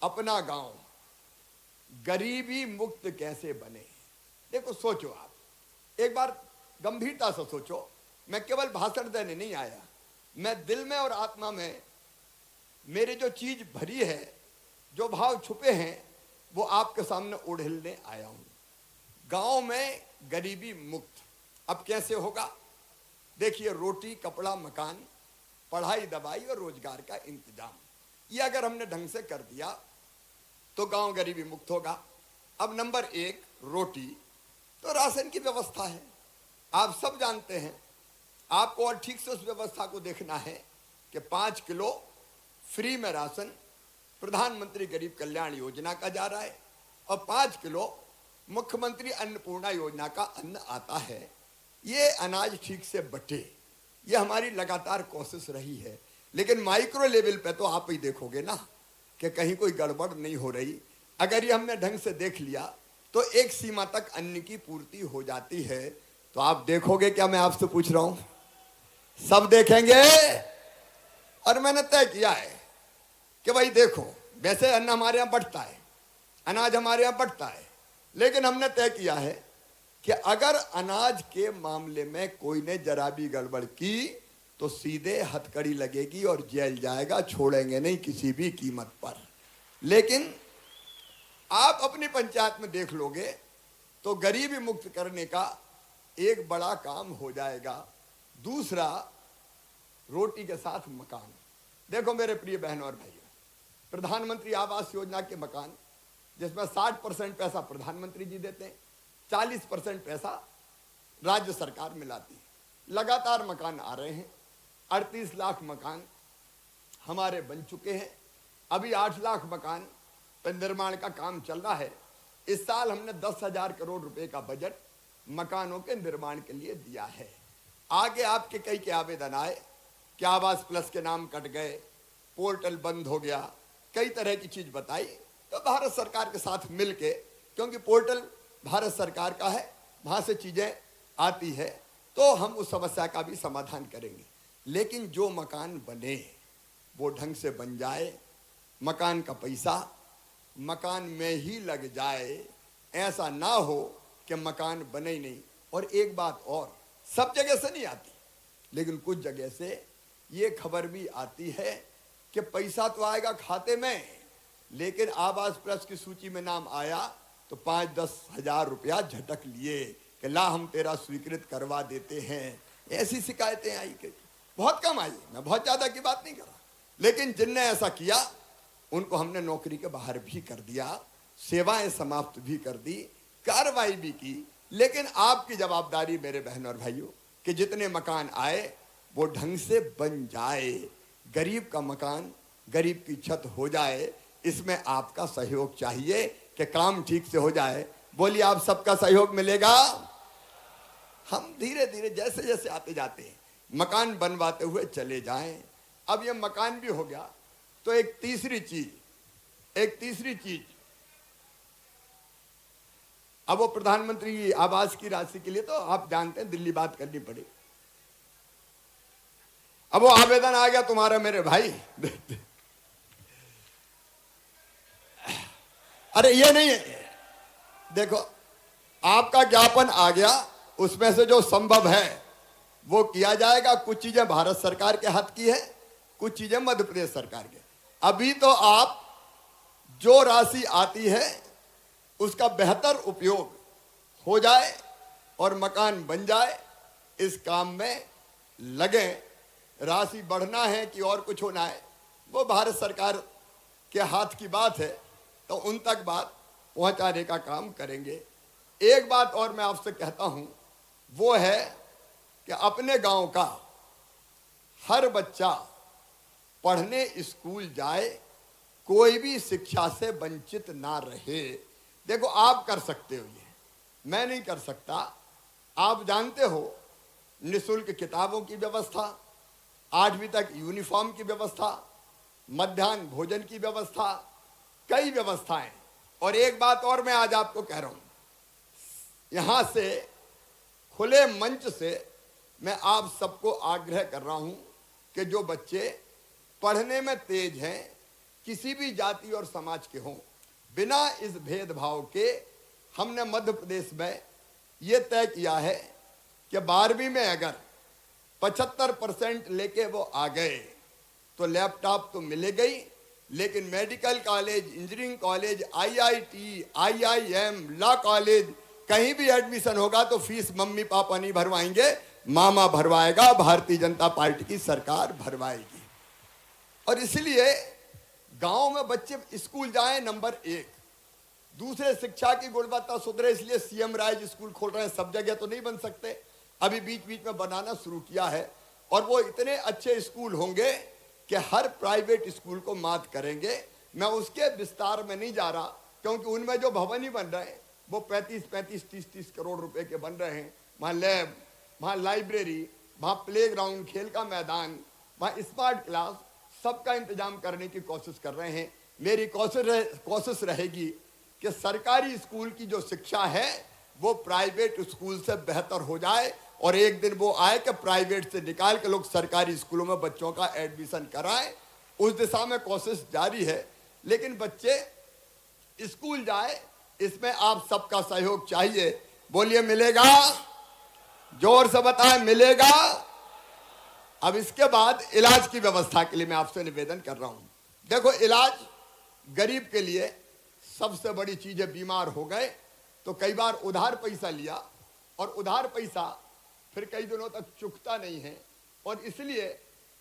अपना गांव गरीबी मुक्त कैसे बने? देखो, सोचो आप, एक बार गंभीरता से सोचो। मैं केवल भाषण देने नहीं आया, मैं दिल में और आत्मा में मेरे जो चीज भरी है, जो भाव छुपे हैं, वो आपके सामने उड़ेलने आया हूं। गांव में गरीबी मुक्त अब कैसे होगा? देखिए, रोटी, कपड़ा, मकान, पढ़ाई, दवाई और रोजगार का इंतजाम, ये अगर हमने ढंग से कर दिया तो गांव गरीबी मुक्त होगा। अब नंबर 1 रोटी, तो राशन की व्यवस्था है, आप सब जानते हैं। आपको और ठीक से उस व्यवस्था को देखना है कि 5 किलो फ्री में राशन प्रधानमंत्री गरीब कल्याण योजना का जा रहा है, और 5 किलो मुख्यमंत्री अन्नपूर्णा योजना का अन्न आता है। ये अनाज ठीक से बटे, ये हमारी लगातार कोशिश रही है। लेकिन माइक्रो लेवल पे तो आप ही देखोगे ना कि कहीं कोई गड़बड़ नहीं हो रही। अगर ये हमने ढंग से देख लिया तो एक सीमा तक अन्न की पूर्ति हो जाती है। तो आप देखोगे क्या? मैं आपसे पूछ रहा हूं, सब देखेंगे? और मैंने तय किया है कि भाई देखो, वैसे अन्न हमारे यहाँ बढ़ता है, अनाज हमारे यहाँ बढ़ता है, लेकिन हमने तय किया है कि अगर अनाज के मामले में कोई ने जरा भी गड़बड़ की तो सीधे हथकड़ी लगेगी और जेल जाएगा, छोड़ेंगे नहीं किसी भी कीमत पर। लेकिन आप अपनी पंचायत में देख लोगे तो गरीबी मुक्त करने का एक बड़ा काम हो जाएगा। दूसरा, रोटी के साथ मकान। देखो मेरे प्रिय बहनों और भाइयों, प्रधानमंत्री आवास योजना के मकान, जिसमें 60% पैसा प्रधानमंत्री जी देते हैं, 40% पैसा राज्य सरकार मिलाती है। लगातार मकान आ रहे हैं, 38 लाख मकान हमारे बन चुके हैं। अभी 8 लाख मकान पर निर्माण का काम चल रहा है। इस साल हमने 10,000 करोड़ रुपए का बजट मकानों के निर्माण के लिए दिया है। आगे आपके कई के आवेदन आए कि आवास प्लस के नाम कट गए, पोर्टल बंद हो गया, कई तरह की चीज बताई। तो भारत सरकार के साथ मिलके, क्योंकि पोर्टल भारत सरकार का है, वहां से चीजें आती है, तो हम उस समस्या का भी समाधान करेंगे। लेकिन जो मकान बने वो ढंग से बन जाए, मकान का पैसा मकान में ही लग जाए, ऐसा ना हो कि मकान बने ही नहीं। और एक बात और, सब जगह से नहीं आती, लेकिन कुछ जगह से ये खबर भी आती है कि पैसा तो आएगा खाते में, लेकिन आवास प्लस की सूची में नाम आया तो 5-10 हजार रुपया झटक लिए कि ला हम तेरा स्वीकृत करवा देते हैं। ऐसी शिकायतें आई कि बहुत कम आई, मैं बहुत ज्यादा की बात नहीं कर रहा, लेकिन जिनने ऐसा किया उनको हमने नौकरी के बाहर भी कर दिया, सेवाएं समाप्त भी कर दी, कार्रवाई भी की। लेकिन आपकी जवाबदारी मेरे बहन और भाइयों कि जितने मकान आए वो ढंग से बन जाए, गरीब का मकान, गरीब की छत हो जाए, इसमें आपका सहयोग चाहिए कि काम ठीक से हो जाए। बोलिए आप सबका सहयोग मिलेगा। हम धीरे धीरे जैसे जैसे आते जाते हैं मकान बनवाते हुए चले जाएं। अब ये मकान भी हो गया तो एक तीसरी चीज अब वो प्रधानमंत्री आवास की राशि के लिए तो आप जानते हैं दिल्ली बात करनी पड़ी। अब वो आवेदन आ गया तुम्हारा मेरे भाई अरे ये नहीं है, देखो आपका ज्ञापन आ गया, उसमें से जो संभव है वो किया जाएगा। कुछ चीजें भारत सरकार के हाथ की है, कुछ चीजें मध्य प्रदेश सरकार के। अभी तो आप जो राशि आती है उसका बेहतर उपयोग हो जाए और मकान बन जाए, इस काम में लगे। राशि बढ़ना है कि और कुछ होना है वो भारत सरकार के हाथ की बात है, तो उन तक बात पहुंचाने का काम करेंगे। एक बात और मैं आपसे कहता हूं, वो है कि अपने गांव का हर बच्चा पढ़ने स्कूल जाए, कोई भी शिक्षा से वंचित ना रहे। देखो आप कर सकते हो, ये मैं नहीं कर सकता। आप जानते हो निःशुल्क किताबों की व्यवस्था, 8वीं तक यूनिफॉर्म की व्यवस्था, मध्याह्न भोजन की व्यवस्था, कई व्यवस्थाएं। और एक बात और मैं आज आपको कह रहा हूं, यहां से खुले मंच से मैं आप सबको आग्रह कर रहा हूं कि जो बच्चे पढ़ने में तेज हैं, किसी भी जाति और समाज के हों, बिना इस भेदभाव के हमने मध्य प्रदेश में ये तय किया है कि 12वीं में अगर 75% लेके वो आ गए तो लैपटॉप तो मिलेगा ही, लेकिन medical college, engineering college, IIT, IIM, law college, कहीं भी एडमिशन होगा तो फीस मम्मी पापा नहीं भरवाएंगे, मामा भरवाएगा, भारतीय जनता पार्टी की सरकार भरवाएगी। और इसलिए गांव में बच्चे स्कूल जाएं, नंबर 1। दूसरे, शिक्षा की गुणवत्ता सुधरे, इसलिए CM राइज स्कूल खोल रहे हैं। सब जगह तो नहीं बन सकते, अभी बीच बीच में बनाना शुरू किया है, और वो इतने अच्छे स्कूल होंगे कि हर प्राइवेट स्कूल को मात करेंगे। मैं उसके विस्तार में नहीं जा रहा, क्योंकि उनमें जो भवन ही बन रहे हैं वो 35-35, 30-30 करोड़ रुपए के बन रहे हैं। वहाँ लैब, वहाँ लाइब्रेरी, वहाँ प्लेग्राउंड, खेल का मैदान, वहाँ स्मार्ट क्लास, सबका इंतजाम करने की कोशिश कर रहे हैं। मेरी कोशिश रहेगी कि सरकारी स्कूल की जो शिक्षा है वो प्राइवेट स्कूल से बेहतर हो जाए, और एक दिन वो आए कि प्राइवेट से निकाल के लोग सरकारी स्कूलों में बच्चों का एडमिशन कराएं। उस दिशा में कोशिश जारी है, लेकिन बच्चे स्कूल जाए, इसमें आप सबका सहयोग चाहिए। बोलिए मिलेगा? जोर से बताएं, मिलेगा? अब इसके बाद इलाज की व्यवस्था के लिए मैं आपसे निवेदन कर रहा हूं। देखो, इलाज गरीब के लिए सबसे बड़ी चीज है। बीमार हो गए तो कई बार उधार पैसा लिया, और उधार पैसा फिर कई दिनों तक चुकता नहीं है, और इसलिए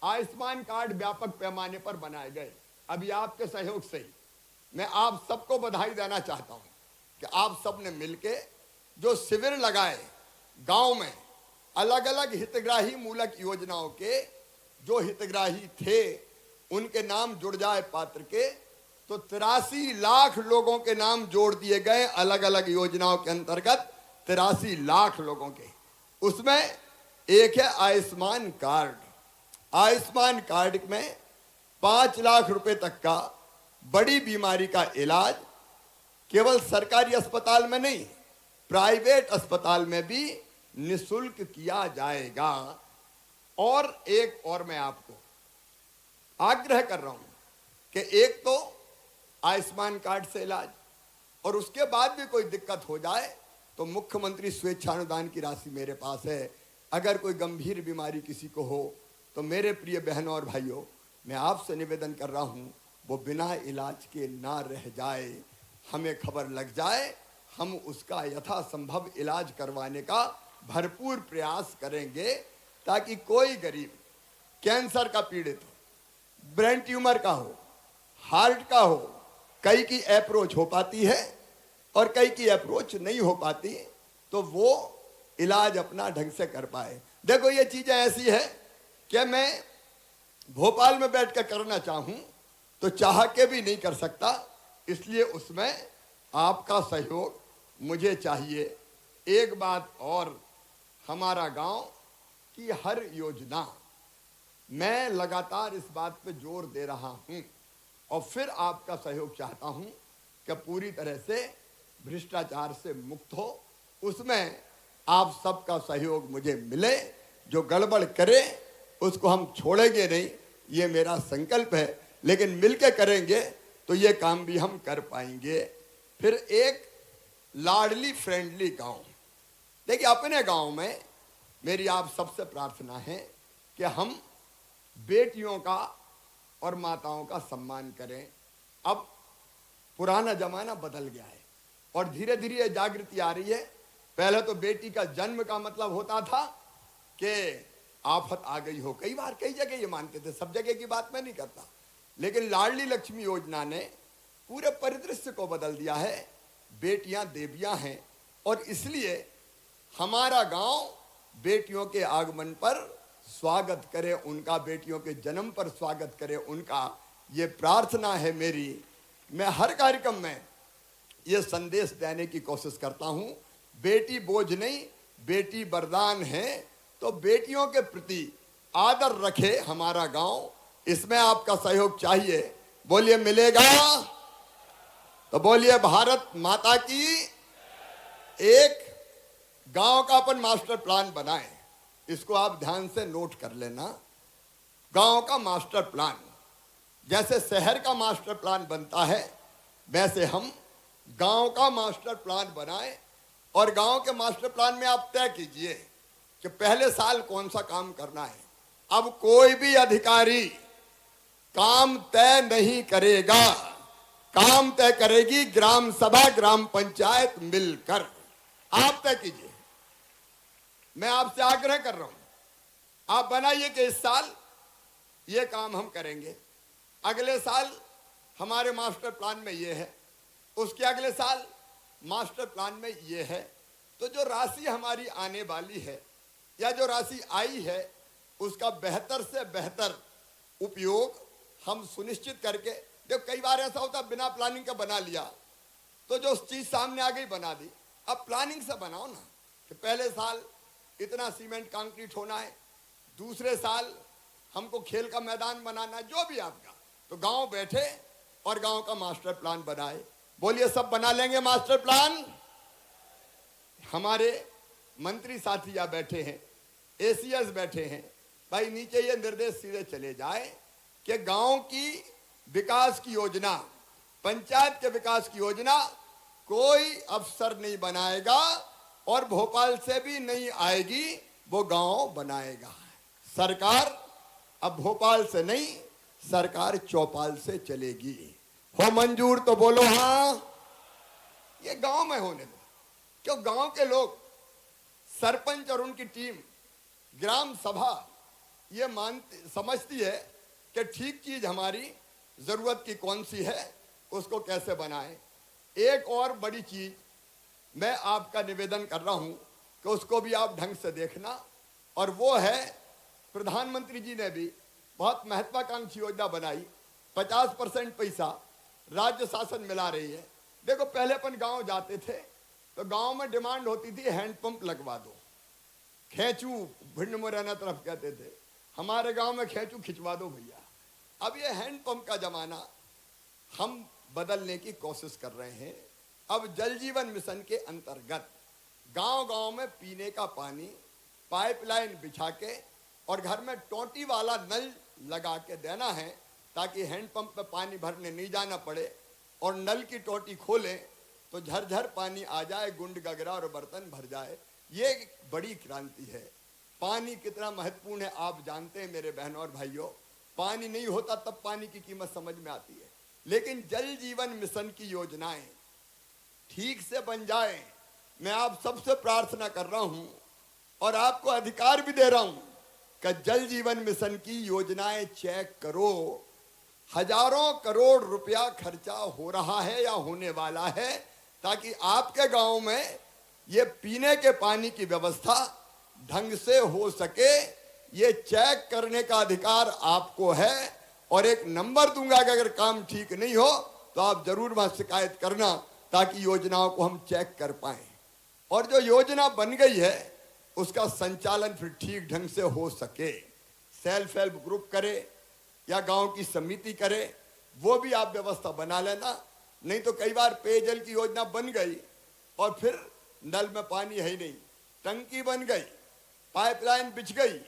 आयुष्मान कार्ड व्यापक पैमाने पर बनाए गए। अभी आपके सहयोग से मैं आप सबको बधाई देना चाहता हूं कि आप सब ने मिलके जो शिविर लगाए गांव में, अलग अलग हितग्राही मूलक योजनाओं के जो हितग्राही थे उनके नाम जुड़ जाए पात्र के, तो 83 लाख लोगों के नाम जोड़ दिए गए अलग अलग योजनाओं के अंतर्गत। 83 लाख लोगों के, उसमें एक है आयुष्मान कार्ड। आयुष्मान कार्ड में 5 लाख रुपए तक का बड़ी बीमारी का इलाज केवल सरकारी अस्पताल में नहीं, प्राइवेट अस्पताल में भी निःशुल्क किया जाएगा। और एक और मैं आपको आग्रह कर रहा हूं कि एक तो आयुष्मान कार्ड से इलाज, और उसके बाद भी कोई दिक्कत हो जाए तो मुख्यमंत्री स्वेच्छानुदान की राशि मेरे पास है। अगर कोई गंभीर बीमारी किसी को हो, तो मेरे प्रिय बहनों और भाइयों, मैं आपसे निवेदन कर रहा हूं, वो बिना इलाज के ना रह जाए। हमें खबर लग जाए, हम उसका यथासंभव इलाज करवाने का भरपूर प्रयास करेंगे, ताकि कोई गरीब कैंसर का पीड़ित हो, ब्रेन ट्यूमर का हो, हार्ट का हो, कई की अप्रोच हो पाती है और कई की अप्रोच नहीं हो पाती, तो वो इलाज अपना ढंग से कर पाए। देखो ये चीजें ऐसी है कि मैं भोपाल में बैठ कर करना चाहूं तो चाह के भी नहीं कर सकता, इसलिए उसमें आपका सहयोग मुझे चाहिए। एक बात और, हमारा गांव की हर योजना मैं लगातार इस बात पे जोर दे रहा हूं और फिर आपका सहयोग चाहता हूं कि पूरी तरह से भ्रष्टाचार से मुक्त हो, उसमें आप सबका सहयोग मुझे मिले। जो गड़बड़ करे उसको हम छोड़ेंगे नहीं, ये मेरा संकल्प है, लेकिन मिलके करेंगे तो ये काम भी हम कर पाएंगे। फिर एक लाडली फ्रेंडली गांव, देखिए अपने गांव में मेरी आप सबसे प्रार्थना है कि हम बेटियों का और माताओं का सम्मान करें। अब पुराना जमाना बदल गया है और धीरे धीरे ये जागृति आ रही है। पहले तो बेटी का जन्म का मतलब होता था कि आफत आ गई हो, कई बार कई जगह ये मानते थे, सब जगह की बात मैं नहीं करता, लेकिन लाडली लक्ष्मी योजना ने पूरे परिदृश्य को बदल दिया है। बेटियां देवियां हैं और इसलिए हमारा गांव बेटियों के आगमन पर स्वागत करे, उनका बेटियों के जन्म पर स्वागत करे उनका, ये प्रार्थना है मेरी। मैं हर कार्यक्रम में ये संदेश देने की कोशिश करता हूं, बेटी बोझ नहीं, बेटी वरदान है, तो बेटियों के प्रति आदर रखे हमारा गांव। इसमें आपका सहयोग चाहिए। बोलिए मिलेगा तो बोलिए भारत माता की। एक गांव का अपन मास्टर प्लान बनाएं, इसको आप ध्यान से नोट कर लेना। गांव का मास्टर प्लान, जैसे शहर का मास्टर प्लान बनता है वैसे हम गांव का मास्टर प्लान बनाएं और गांव के मास्टर प्लान में आप तय कीजिए कि पहले साल कौन सा काम करना है। अब कोई भी अधिकारी काम तय नहीं करेगा, काम तय करेगी ग्राम सभा ग्राम पंचायत मिलकर। आप तय कीजिए, मैं आपसे आग्रह कर रहा हूं, आप बनाइए कि इस साल ये काम हम करेंगे, अगले साल हमारे मास्टर प्लान में ये है, उसके अगले साल मास्टर प्लान में ये है। तो जो राशि हमारी आने वाली है या जो राशि आई है उसका बेहतर से बेहतर उपयोग हम सुनिश्चित करके, जब कई बार ऐसा होता है बिना प्लानिंग का बना लिया तो जो चीज सामने आ गई बना दी। अब प्लानिंग से बनाओ ना कि पहले साल इतना सीमेंट कंक्रीट होना है, दूसरे साल हमको खेल का मैदान बनाना है, जो भी आपका, तो गांव बैठे और गांव का मास्टर प्लान बनाए। बोलिए सब बना लेंगे मास्टर प्लान। हमारे मंत्री साथी यहाँ बैठे हैं, एसीएस बैठे हैं, भाई नीचे ये निर्देश सीधे चले जाए कि गांव की विकास की योजना, पंचायत के विकास की योजना कोई अफसर नहीं बनाएगा और भोपाल से भी नहीं आएगी, वो गांव बनाएगा। सरकार अब भोपाल से नहीं, सरकार चौपाल से चलेगी। हो मंजूर तो बोलो हाँ। ये गांव में होने दो, क्यों गांव के लोग, सरपंच और उनकी टीम, ग्राम सभा ये समझती है कि ठीक चीज हमारी जरूरत की कौन सी है, उसको कैसे बनाएं। एक और बड़ी चीज मैं आपका निवेदन कर रहा हूं कि उसको भी आप ढंग से देखना, और वो है प्रधानमंत्री जी ने भी बहुत महत्वाकांक्षी योजना बनाई, 50% पैसा राज्य शासन मिला रही है। देखो पहले अपन गांव जाते थे तो गांव में डिमांड होती थी हैंडपंप लगवा दो, खेचू भिंड मुरैना तरफ कहते थे, हमारे गांव में खेचू खिंचवा दो भैया। अब ये हैंडपंप का जमाना हम बदलने की कोशिश कर रहे हैं। अब जल जीवन मिशन के अंतर्गत गांव गांव में पीने का पानी पाइपलाइन बिछा के और घर में टोटी वाला नल लगा के देना है, ताकि हैंडपंप पे पानी भरने नहीं जाना पड़े और नल की टोटी खोलें तो झरझर पानी आ जाए, गुंड गगरा और बर्तन भर जाए। ये एक बड़ी क्रांति है। पानी कितना महत्वपूर्ण है आप जानते हैं मेरे बहनों और भाइयों। पानी नहीं होता तब पानी की कीमत समझ में आती है। लेकिन जल जीवन मिशन की योजनाएं ठीक से बन जाए, मैं आप सबसे प्रार्थना कर रहा हूं और आपको अधिकार भी दे रहा हूं कि जल जीवन मिशन की योजनाएं चेक करो। हजारों करोड़ रुपया खर्चा हो रहा है या होने वाला है ताकि आपके गांव में ये पीने के पानी की व्यवस्था ढंग से हो सके। ये चेक करने का अधिकार आपको है और एक नंबर दूंगा कि अगर काम ठीक नहीं हो तो आप जरूर वहां शिकायत करना ताकि योजनाओं को हम चेक कर पाए और जो योजना बन गई है उसका संचालन फिर ठीक ढंग से हो सके। सेल्फ हेल्प ग्रुप करे या गांव की समिति करे, वो भी आप व्यवस्था बना लेना। नहीं तो कई बार पेयजल की योजना बन गई और फिर नल में पानी है ही नहीं, टंकी बन गई, पाइपलाइन बिछ गई,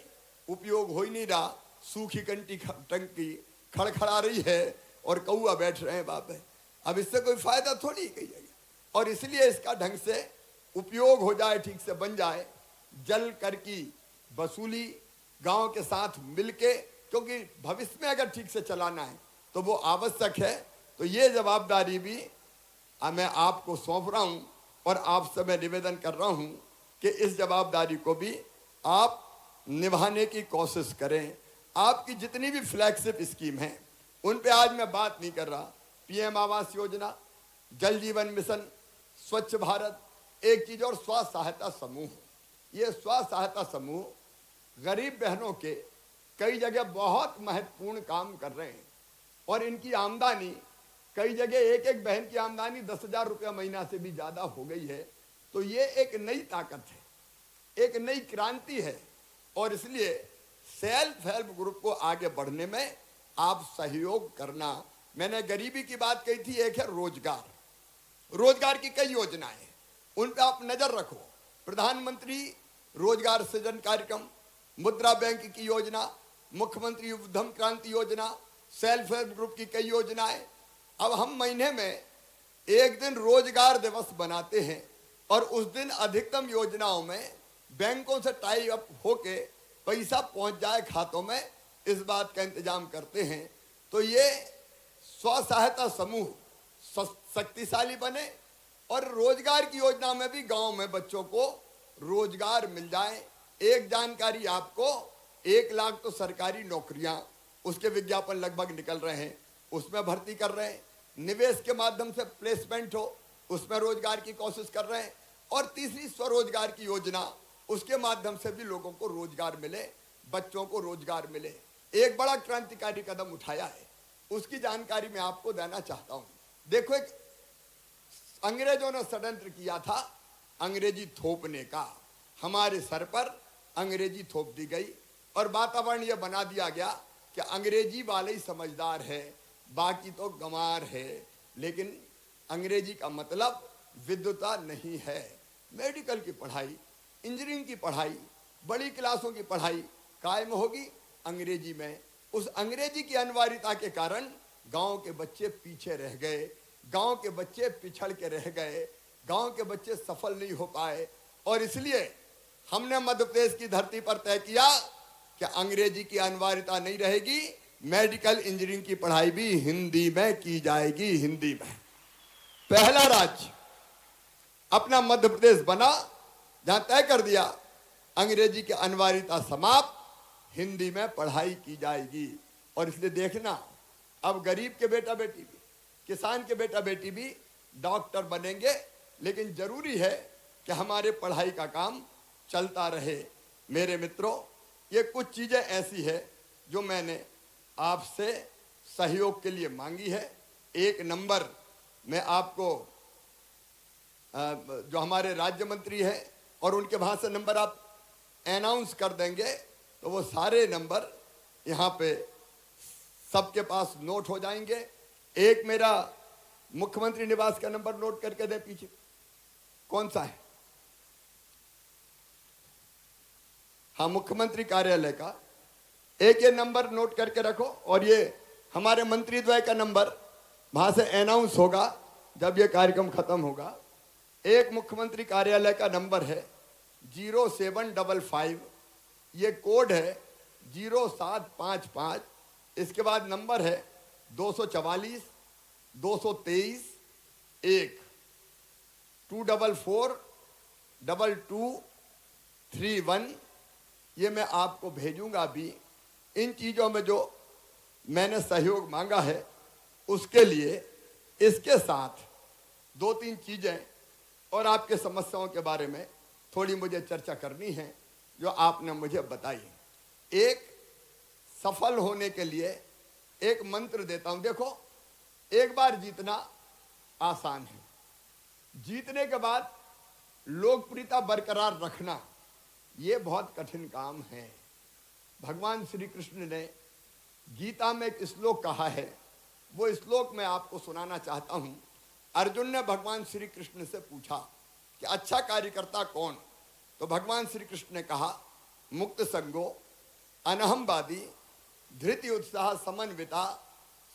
उपयोग हो ही नहीं रहा, सूखी टंकी खड़खड़ा रही है और कौआ बैठ रहे हैं बाप है। अब इससे कोई फायदा थोड़ी ही कही जाएगी। और इसलिए इसका ढंग से उपयोग हो जाए, ठीक से बन जाए। जल कर की वसूली गांव के साथ मिलके, क्योंकि भविष्य में अगर ठीक से चलाना है तो वो आवश्यक है। तो ये जवाबदारी भी मैं आपको सौंप रहा हूं और आपसे मैं निवेदन कर रहा हूं कि इस जवाबदारी को भी आप निभाने की कोशिश करें। आपकी जितनी भी फ्लैगशिप स्कीम है उन पे आज मैं बात नहीं कर रहा। पीएम आवास योजना, जल जीवन मिशन, स्वच्छ भारत, एक चीज और स्वास्थ्य सहायता समूह। ये स्वास्थ्य सहायता समूह गरीब बहनों के कई जगह बहुत महत्वपूर्ण काम कर रहे हैं और इनकी आमदनी कई जगह एक बहन की आमदनी 10,000 रुपया महीना से भी ज्यादा हो गई है। तो ये एक नई ताकत है, एक नई क्रांति है और इसलिए सेल्फ हेल्प ग्रुप को आगे बढ़ने में आप सहयोग करना। मैंने गरीबी की बात कही थी, एक है रोजगार। रोजगार की कई योजनाएं हैं, उन पे आप नजर रखो। प्रधानमंत्री रोजगार सृजन कार्यक्रम, मुद्रा बैंक की योजना, मुख्यमंत्री उद्यम क्रांति योजना, सेल्फ हेल्प ग्रुप की कई योजनाएं। अब हम महीने में एक दिन रोजगार दिवस बनाते हैं और उस दिन अधिकतम योजनाओं में बैंकों से टाई अप होके पैसा पहुंच जाए खातों में, इस बात का इंतजाम करते हैं। तो ये स्व सहायता समूह शक्तिशाली बने और रोजगार की योजना में भी गांव में बच्चों को रोजगार मिल जाए। एक जानकारी आपको, 1 लाख तो सरकारी नौकरियां, उसके विज्ञापन लगभग निकल रहे हैं, उसमें भर्ती कर रहे हैं। निवेश के माध्यम से प्लेसमेंट हो, उसमें रोजगार की कोशिश कर रहे हैं। और तीसरी स्वरोजगार की योजना, उसके माध्यम से भी लोगों को रोजगार मिले, बच्चों को रोजगार मिले। एक बड़ा क्रांतिकारी कदम उठाया है, उसकी जानकारी मैं आपको देना चाहता हूं। देखो, एक अंग्रेजों ने षड्यंत्र किया था अंग्रेजी थोपने का। हमारे सर पर अंग्रेजी थोप दी गई और वातावरण यह बना दिया गया कि अंग्रेजी वाले ही समझदार है, बाकी तो गंवार है। लेकिन अंग्रेजी का मतलब विद्वता नहीं है। मेडिकल की पढ़ाई, इंजीनियरिंग की पढ़ाई, बड़ी क्लासों की पढ़ाई कायम होगी अंग्रेजी में। उस अंग्रेजी की अनिवार्यता के कारण गांव के बच्चे पीछे रह गए, गांव के बच्चे पिछड़ के रह गए, गांव के बच्चे सफल नहीं हो पाए। और इसलिए हमने मध्य प्रदेश की धरती पर तय किया कि अंग्रेजी की अनिवार्यता नहीं रहेगी, मेडिकल इंजीनियरिंग की पढ़ाई भी हिंदी में की जाएगी। हिंदी में पहला राज्य अपना मध्य प्रदेश बना जहां तय कर दिया अंग्रेजी की अनिवार्यता समाप्त, हिंदी में पढ़ाई की जाएगी। और इसलिए देखना, अब गरीब के बेटा बेटी भी, किसान के बेटा बेटी भी डॉक्टर बनेंगे। लेकिन जरूरी है कि हमारे पढ़ाई का काम चलता रहे। मेरे मित्रों, ये कुछ चीजें ऐसी है जो मैंने आपसे सहयोग के लिए मांगी है। एक नंबर मैं आपको जो हमारे राज्य मंत्री हैं और उनके वहां से नंबर आप अनाउंस कर देंगे तो वो सारे नंबर यहाँ पे सबके पास नोट हो जाएंगे। एक मेरा मुख्यमंत्री निवास का नंबर नोट करके दें, पीछे कौन सा है? हाँ, मुख्यमंत्री कार्यालय का एक ये नंबर नोट करके रखो। और ये हमारे मंत्री द्वय का नंबर वहां से अनाउंस होगा जब ये कार्यक्रम खत्म होगा। एक मुख्यमंत्री कार्यालय का नंबर है 0755 ये कोड है 0755, इसके बाद नंबर है 244 223 1 244 2231। ये मैं आपको भेजूंगा अभी। इन चीज़ों में जो मैंने सहयोग मांगा है उसके लिए इसके साथ 2-3 चीज़ें और आपके समस्याओं के बारे में थोड़ी मुझे चर्चा करनी है जो आपने मुझे बताई। एक सफल होने के लिए एक मंत्र देता हूं। देखो, एक बार जीतना आसान है, जीतने के बाद लोकप्रियता बरकरार रखना ये बहुत कठिन काम है। भगवान श्री कृष्ण ने गीता में एक श्लोक कहा है, वो श्लोक मैं आपको सुनाना चाहता हूं। अर्जुन ने भगवान श्री कृष्ण से पूछा कि अच्छा कार्यकर्ता कौन? तो भगवान श्री कृष्ण ने कहा, मुक्त संगो, अनहमवादी, धृति उत्साह समन्विता,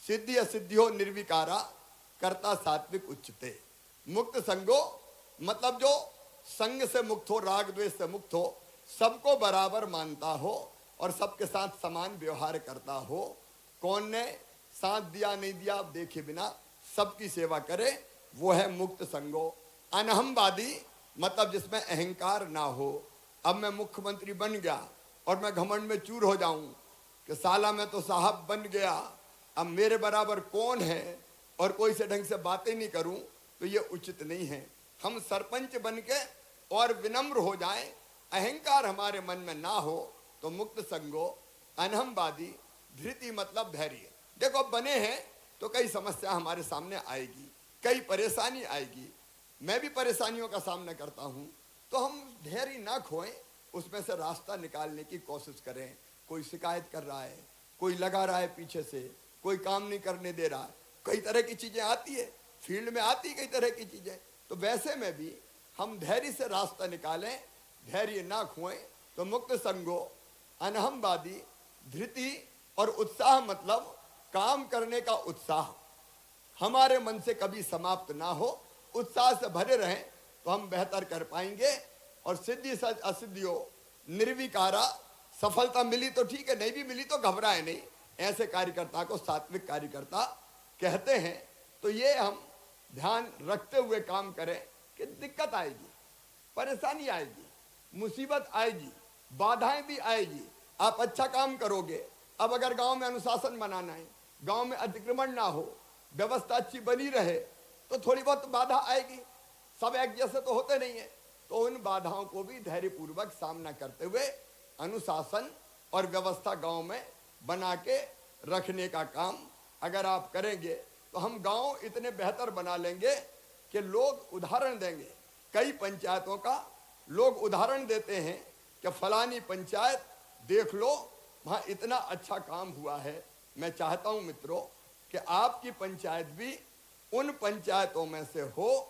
सिद्धि असिद्धियो निर्विकारा, कर्ता सात्विक उच्चते। मुक्त संगो मतलब जो संग से मुक्त हो, राग द्वेष से मुक्त हो, सबको बराबर मानता हो और सबके साथ समान व्यवहार करता हो। कौन ने साथ दिया नहीं दिया देखे बिना सबकी सेवा करे, वो है मुक्त संगो। अनहमवादी मतलब जिसमें अहंकार ना हो। अब मैं मुख्यमंत्री बन गया और मैं घमंड में चूर हो जाऊं कि साला मैं तो साहब बन गया, अब मेरे बराबर कौन है, और कोई से ढंग से बातें नहीं करूं, तो ये उचित नहीं है। हम सरपंच बन के और विनम्र हो जाएं, अहंकार हमारे मन में ना हो, तो मुक्त संगो। अनहमवादी, धृति मतलब धैर्य। देखो, बने हैं तो कई समस्या हमारे सामने आएगी, कई परेशानी आएगी। मैं भी परेशानियों का सामना करता हूं, तो हम धैर्य ना खोएं, उसमें से रास्ता निकालने की कोशिश करें। कोई शिकायत कर रहा है, कोई लगा रहा है पीछे से, कोई काम नहीं करने दे रहा है, कई तरह की चीजें आती है, फील्ड में आती कई तरह की चीजें। तो वैसे में भी हम धैर्य से रास्ता निकालें, धैर्य ना खोएं। तो मुक्त संगो, अनहमवादी, धृति और उत्साह मतलब काम करने का उत्साह हमारे मन से कभी समाप्त ना हो, उत्साह से भरे रहें तो हम बेहतर कर पाएंगे। और सिद्धि असिद्धियों निर्विकारा, सफलता मिली तो ठीक है, नहीं भी मिली तो घबराए नहीं। ऐसे कार्यकर्ता को सात्विक कार्यकर्ता कहते हैं। तो ये हम ध्यान रखते हुए काम करें कि दिक्कत आएगी, परेशानी आएगी, मुसीबत आएगी, बाधाएं भी आएगी। आप अच्छा काम करोगे। अब अगर गांव में अनुशासन बनाना है, गांव में अतिक्रमण ना हो, व्यवस्था अच्छी बनी रहे, तो थोड़ी बहुत बाधा आएगी। सब एक जैसे तो होते नहीं है, तो उन बाधाओं को भी धैर्यपूर्वक सामना करते हुए अनुशासन और व्यवस्था गांव में बना के रखने का काम अगर आप करेंगे, तो हम गांव इतने बेहतर बना लेंगे कि लोग उदाहरण देंगे। कई पंचायतों का लोग उदाहरण देते हैं कि फलानी पंचायत देख लो, वहां इतना अच्छा काम हुआ है। मैं चाहता हूं मित्रों कि आपकी पंचायत भी उन पंचायतों में से हो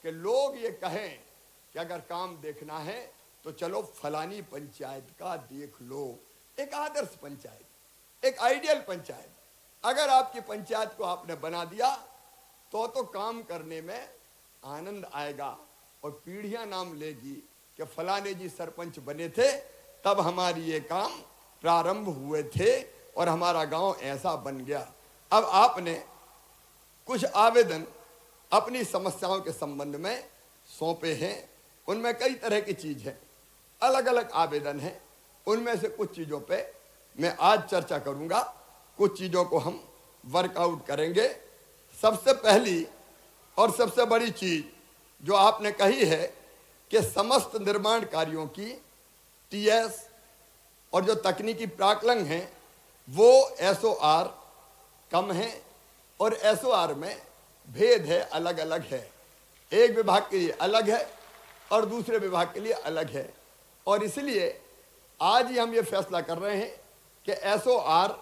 कि लोग ये कहें कि अगर काम देखना है तो चलो फलानी पंचायत का देख लो। एक आदर्श पंचायत, एक आइडियल पंचायत अगर आपकी पंचायत को आपने बना दिया तो काम करने में आनंद आएगा और पीढ़ियां नाम लेगी कि फलाने जी सरपंच बने थे, तब हमारी ये काम प्रारंभ हुए थे और हमारा गांव ऐसा बन गया। अब आपने कुछ आवेदन अपनी समस्याओं के संबंध में सौंपे हैं, उनमें कई तरह की चीज है, अलग अलग आवेदन हैं। उनमें से कुछ चीजों पे मैं आज चर्चा करूंगा, कुछ चीजों को हम वर्कआउट करेंगे। सबसे पहली और सबसे बड़ी चीज जो आपने कही है कि समस्त निर्माण कार्यों की टीएस और जो तकनीकी प्राकलन हैं वो एसओआर कम है और एसओआर में भेद है, अलग अलग है। एक विभाग के लिए अलग है और दूसरे विभाग के लिए अलग है, और इसलिए आज ही हम ये फैसला कर रहे हैं कि एसओआर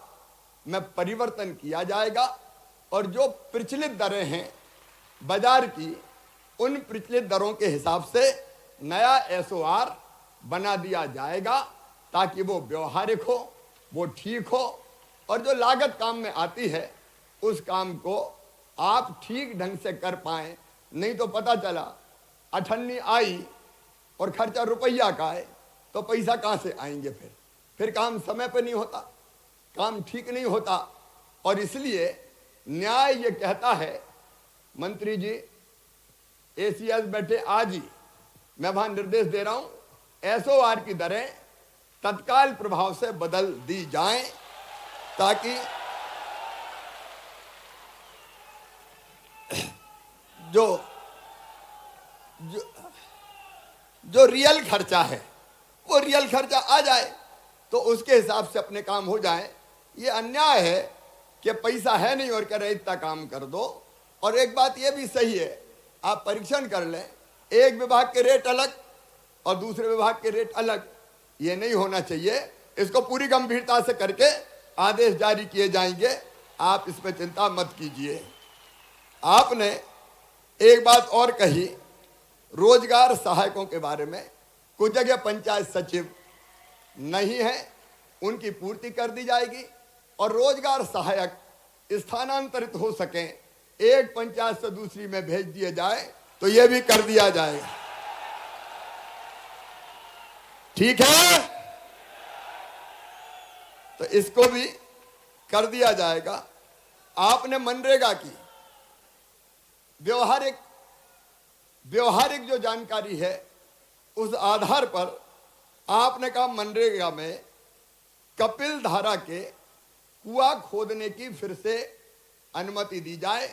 में परिवर्तन किया जाएगा और जो प्रचलित दरें हैं बाजार की, उन प्रचलित दरों के हिसाब से नया एसओआर बना दिया जाएगा ताकि वो व्यवहारिक हो, वो ठीक हो, और जो लागत काम में आती है उस काम को आप ठीक ढंग से कर पाएं। नहीं तो पता चला अठन्नी आई और खर्चा रुपया का है तो पैसा कहाँ से आएंगे फिर। फिर काम समय पर नहीं होता, काम ठीक नहीं होता। और इसलिए न्याय ये कहता है, मंत्री जी एसीएस बैठे आज ही, मैं वहां निर्देश दे रहा हूं, एसओआर की दरें तत्काल प्रभाव से बदल दी जाएं, ताकि जो रियल खर्चा है वो रियल खर्चा आ जाए, तो उसके हिसाब से अपने काम हो जाए। ये अन्याय है कि पैसा है नहीं और कह रहे इतना काम कर दो। और एक बात ये भी सही है, आप परीक्षण कर लें, एक विभाग के रेट अलग और दूसरे विभाग के रेट अलग, ये नहीं होना चाहिए। इसको पूरी गंभीरता से करके आदेश जारी किए जाएंगे, आप इसमें चिंता मत कीजिए। आपने एक बात और कही रोजगार सहायकों के बारे में, कुछ जगह पंचायत सचिव नहीं है, उनकी पूर्ति कर दी जाएगी और रोजगार सहायक स्थानांतरित हो सकें, एक पंचायत से दूसरी में भेज दिए जाए तो यह भी कर दिया जाएगा। ठीक है, तो इसको भी कर दिया जाएगा। आपने मनरेगा की व्यवहारिक जो जानकारी है उस आधार पर आपने कहा मनरेगा में कपिल धारा के कुआं खोदने की फिर से अनुमति दी जाए।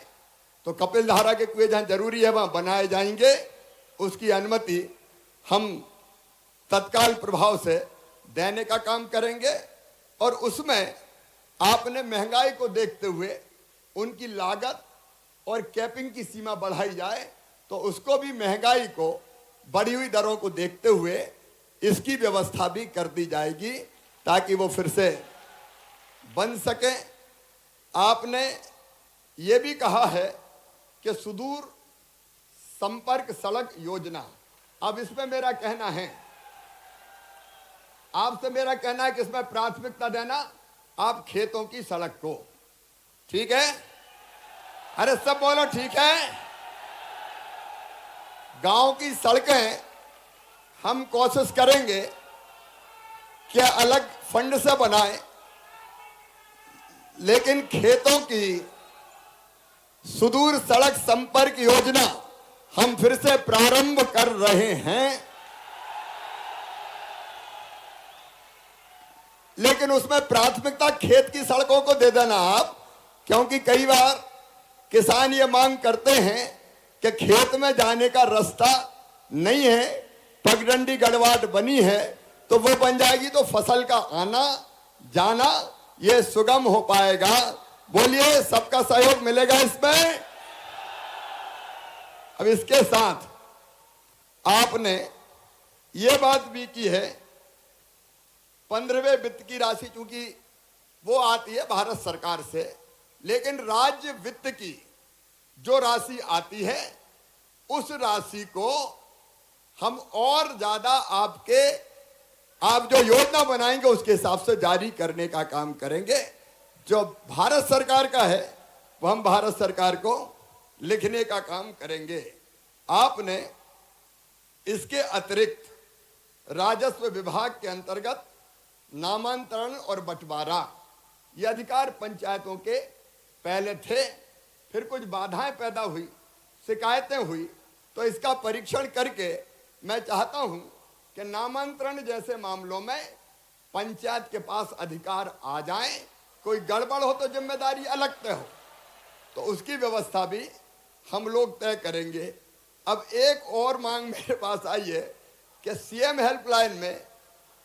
तो कपिल धारा के कुएं जहां जरूरी है वहां बनाए जाएंगे, उसकी अनुमति हम तत्काल प्रभाव से देने का काम करेंगे। और उसमें आपने महंगाई को देखते हुए उनकी लागत और कैपिंग की सीमा बढ़ाई जाए, तो उसको भी महंगाई को बढ़ी हुई दरों को देखते हुए इसकी व्यवस्था भी कर दी जाएगी ताकि वो फिर से बन सके। आपने ये भी कहा है कि सुदूर संपर्क सड़क योजना, अब इसमें मेरा कहना है, आपसे मेरा कहना है कि इसमें प्राथमिकता देना आप खेतों की सड़क को। ठीक है, अरे सब बोलो ठीक है। गांव की सड़कें हम कोशिश करेंगे कि अलग फंड से बनाएं, लेकिन खेतों की सुदूर सड़क संपर्क योजना हम फिर से प्रारंभ कर रहे हैं। लेकिन उसमें प्राथमिकता खेत की सड़कों को दे देना आप, क्योंकि कई बार किसान ये मांग करते हैं कि खेत में जाने का रास्ता नहीं है, पगडंडी गड़वाट बनी है, तो वो बन जाएगी तो फसल का आना जाना ये सुगम हो पाएगा। बोलिए सबका सहयोग मिलेगा इसमें। अब इसके साथ आपने ये बात भी की है, 15वें वित्त की राशि चूंकि वो आती है भारत सरकार से, लेकिन राज्य वित्त की जो राशि आती है उस राशि को हम और ज्यादा आप जो योजना बनाएंगे उसके हिसाब से जारी करने का काम करेंगे। जो भारत सरकार का है वो हम भारत सरकार को लिखने का काम करेंगे। आपने इसके अतिरिक्त राजस्व विभाग के अंतर्गत नामांतरण और बंटवारा ये अधिकार पंचायतों के पहले थे, फिर कुछ बाधाएं पैदा हुई, शिकायतें हुई, तो इसका परीक्षण करके मैं चाहता हूं कि नामांतरण जैसे मामलों में पंचायत के पास अधिकार आ जाएं। कोई गड़बड़ हो तो जिम्मेदारी अलग तय हो, तो उसकी व्यवस्था भी हम लोग तय करेंगे। अब एक और मांग मेरे पास आई है कि सीएम हेल्पलाइन में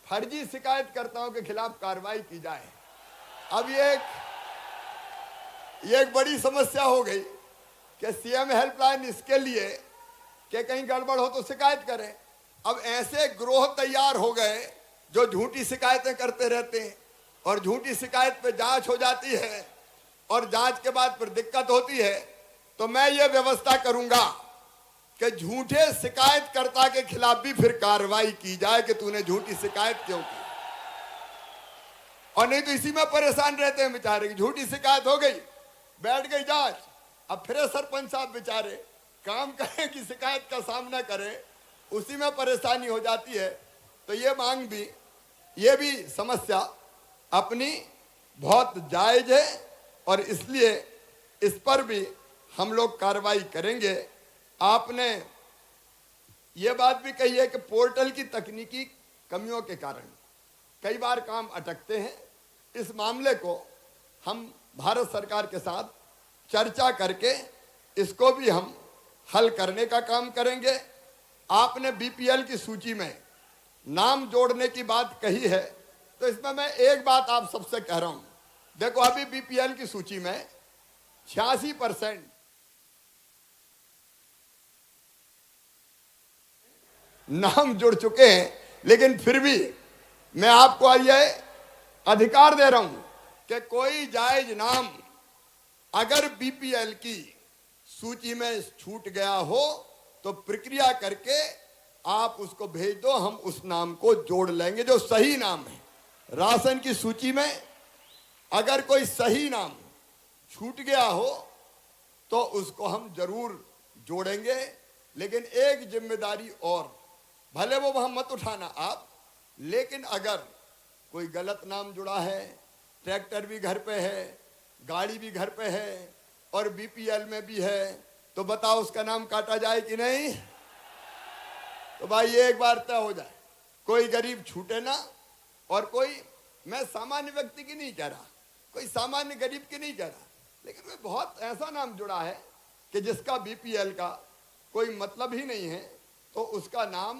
फर्जी शिकायतकर्ताओं के खिलाफ कार्रवाई की जाए। अब ये एक बड़ी समस्या हो गई कि सीएम हेल्पलाइन इसके लिए कि कहीं गड़बड़ हो तो शिकायत करें। अब ऐसे ग्रोह तैयार हो गए जो झूठी शिकायतें करते रहते हैं और झूठी शिकायत पे जांच हो जाती है और जांच के बाद फिर दिक्कत होती है। तो मैं ये व्यवस्था करूंगा कि झूठे शिकायतकर्ता के खिलाफ भी फिर कार्रवाई की जाए कि तूने झूठी शिकायत क्यों की। और नहीं तो इसी में परेशान रहते हैं बेचारे, झूठी शिकायत हो गई, बैठ गई जांच, अब फिर सरपंच साहब बेचारे काम करें कि शिकायत का सामना करें, उसी में परेशानी हो जाती है। तो ये मांग भी ये भी समस्या अपनी बहुत जायज है और इसलिए इस पर भी हम लोग कार्रवाई करेंगे। आपने ये बात भी कही है कि पोर्टल की तकनीकी कमियों के कारण कई बार काम अटकते हैं। इस मामले को हम भारत सरकार के साथ चर्चा करके इसको भी हम हल करने का काम करेंगे। आपने बीपीएल की सूची में नाम जोड़ने की बात कही है, तो इसमें मैं एक बात आप सबसे कह रहा हूं। देखो, अभी बीपीएल की सूची में 86% नाम जुड़ चुके हैं, लेकिन फिर भी मैं आपको यह अधिकार दे रहा हूं कि कोई जायज नाम अगर बीपीएल की सूची में छूट गया हो तो प्रक्रिया करके आप उसको भेज दो, हम उस नाम को जोड़ लेंगे जो सही नाम है। राशन की सूची में अगर कोई सही नाम छूट गया हो तो उसको हम जरूर जोड़ेंगे। लेकिन एक जिम्मेदारी और, भले वो वहां मत उठाना आप, लेकिन अगर कोई गलत नाम जुड़ा है, ट्रैक्टर भी घर पे है, गाड़ी भी घर पे है और बीपीएल में भी है, तो बताओ उसका नाम काटा जाए कि नहीं? तो भाई ये एक बार तय हो जाए, कोई गरीब छूटे ना। और कोई, मैं सामान्य व्यक्ति की नहीं कह रहा, कोई सामान्य गरीब की नहीं कह रहा, लेकिन कोई बहुत ऐसा नाम जुड़ा है कि जिसका बीपीएल का कोई मतलब ही नहीं है, तो उसका नाम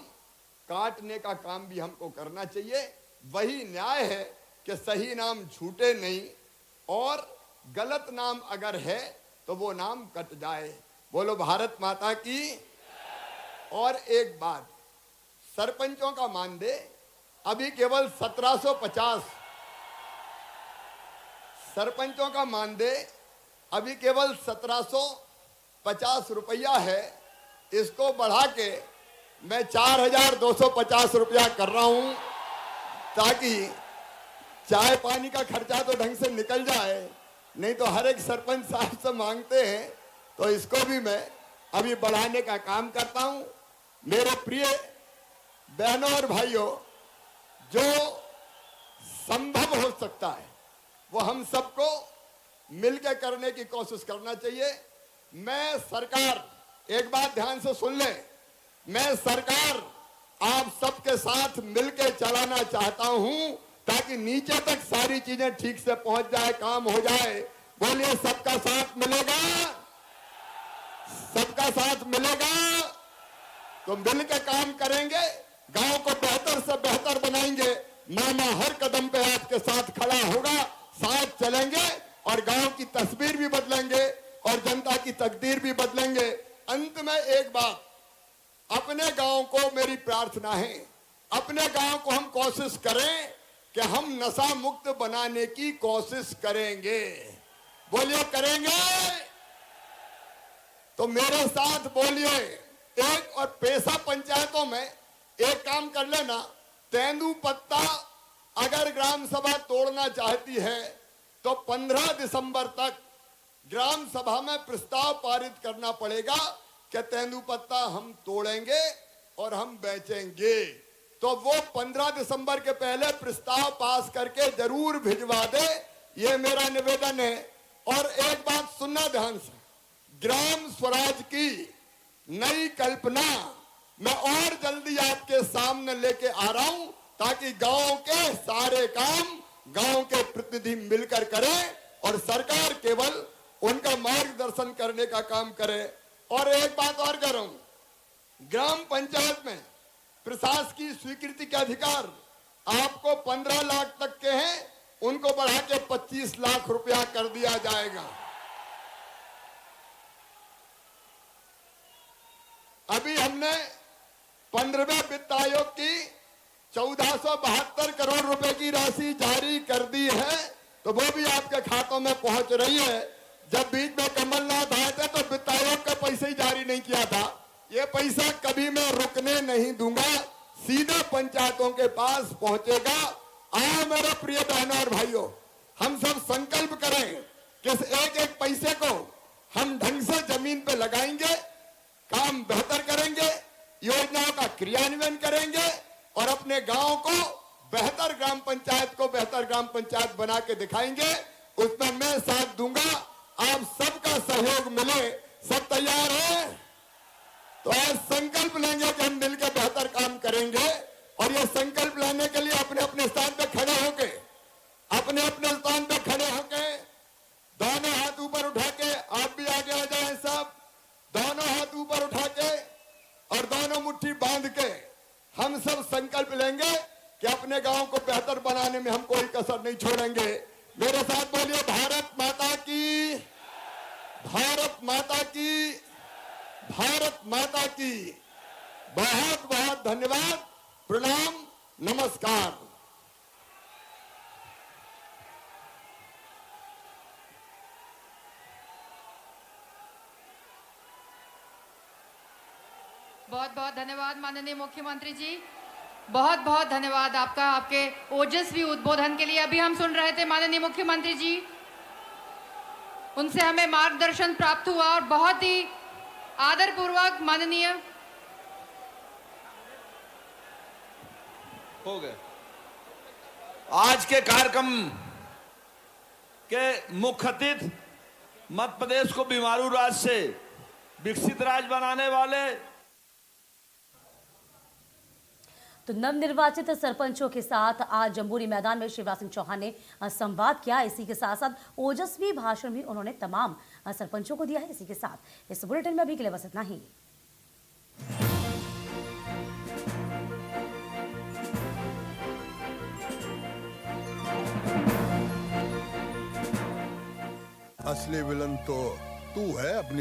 काटने का काम भी हमको करना चाहिए। वही न्याय है कि सही नाम छूटे नहीं और गलत नाम अगर है तो वो नाम कट जाए। बोलो भारत माता की। और एक बात, सरपंचों का मानदेय अभी केवल 1750, सरपंचों का मानदेय अभी केवल 1750 रुपया है। इसको बढ़ा के मैं 4250 रुपया कर रहा हूं, ताकि चाय पानी का खर्चा तो ढंग से निकल जाए। नहीं तो हर एक सरपंच साहब से मांगते हैं, तो इसको भी मैं अभी बढ़ाने का काम करता हूं। मेरे प्रिय बहनों और भाइयों, जो संभव हो सकता है वो हम सबको मिलकर करने की कोशिश करना चाहिए। मैं सरकार, एक बात ध्यान से सुन ले, मैं सरकार आप सबके साथ मिलकर चलाना चाहता हूं, ताकि नीचे तक सारी चीजें ठीक से पहुंच जाए, काम हो जाए। बोलिए सबका साथ मिलेगा, सबका साथ मिलेगा तो मिलकर काम करेंगे, गांव को बेहतर से बेहतर बनाएंगे। मामा हर कदम पे आपके साथ खड़ा होगा, साथ चलेंगे और गांव की तस्वीर भी बदलेंगे और जनता की तकदीर भी बदलेंगे। अंत में एक बात, अपने गांव को मेरी प्रार्थना है, अपने गांव को हम कोशिश करें कि हम नशा मुक्त बनाने की कोशिश करेंगे। बोलिए करेंगे? तो मेरे साथ बोलिए। एक और पेशा पंचायतों में एक काम कर लेना, तेंदुपत्ता अगर ग्राम सभा तोड़ना चाहती है तो 15 दिसंबर तक ग्राम सभा में प्रस्ताव पारित करना पड़ेगा कि तेंदुपत्ता हम तोड़ेंगे और हम बेचेंगे। तो वो 15 दिसंबर के पहले प्रस्ताव पास करके जरूर भिजवा दे, ये मेरा निवेदन है। और एक बात सुनना ध्यान से, ग्राम स्वराज की नई कल्पना मैं और जल्दी आपके सामने लेके आ रहा हूं, ताकि गांव के सारे काम गांव के प्रतिनिधि मिलकर करें और सरकार केवल उनका मार्गदर्शन करने का काम करे। और एक बात और कह रहा हूं, ग्राम पंचायत में प्रशासकीय स्वीकृति के अधिकार आपको 15 लाख तक के हैं, उनको बढ़ा के 25 लाख रुपया कर दिया जाएगा। अभी हमने 15वें वित्त आयोग की 1472 करोड़ रुपए की राशि जारी कर दी है, तो वो भी आपके खातों में पहुंच रही है। जब बीच में कमलनाथ आए थे तो वित्त आयोग का पैसा ही जारी नहीं किया था। ये पैसा कभी मैं रुकने नहीं दूंगा, सीधे पंचायतों के पास पहुंचेगा। आओ मेरे प्रिय बहनों और भाइयों, हम सब संकल्प करें कि इस एक एक पैसे को हम ढंग से जमीन पे लगाएंगे, काम बेहतर करेंगे, योजनाओं का क्रियान्वयन करेंगे और अपने गांव को बेहतर ग्राम पंचायत को बेहतर ग्राम पंचायत बना के दिखाएंगे। उसमें मैं साथ दूंगा, आप सबका सहयोग मिले। सब तैयार है? तो आज संकल्प लेंगे कि हम मिलकर बेहतर काम करेंगे। और ये संकल्प लेने के लिए अपने अपने स्थान पे खड़े होके, अपने अपने स्थान पे खड़े होके दोनों हाथ ऊपर उठा के, आप भी आगे आ जाएं सब, दोनों हाथ ऊपर उठा के और दोनों मुट्ठी बांध के हम सब संकल्प लेंगे कि अपने गांव को बेहतर बनाने में हम कोई कसर नहीं छोड़ेंगे। मेरे साथ बोलिए, भारत माता की, भारत माता की, भारत माता की। बहुत बहुत धन्यवाद, प्रणाम, नमस्कार। बहुत बहुत धन्यवाद माननीय मुख्यमंत्री जी, बहुत बहुत धन्यवाद आपका, आपके ओजस्वी उद्बोधन के लिए। अभी हम सुन रहे थे माननीय मुख्यमंत्री जी, उनसे हमें मार्गदर्शन प्राप्त हुआ और बहुत ही आदरपूर्वक माननीय हो गए। आज के कार्यक्रम के मुख्य अतिथि मध्य प्रदेश को बीमारू राज्य से विकसित राज्य बनाने वाले तो नवनिर्वाचित सरपंचों के साथ आज जम्बूरी मैदान में शिवराज सिंह चौहान ने संवाद किया। इसी के साथ साथ ओजस्वी भाषण भी उन्होंने तमाम सरपंचों को दिया है। इसी के साथ इस बुलेटिन में अभी के लिए बस इतना ही। असली विलन तो तू है अपनी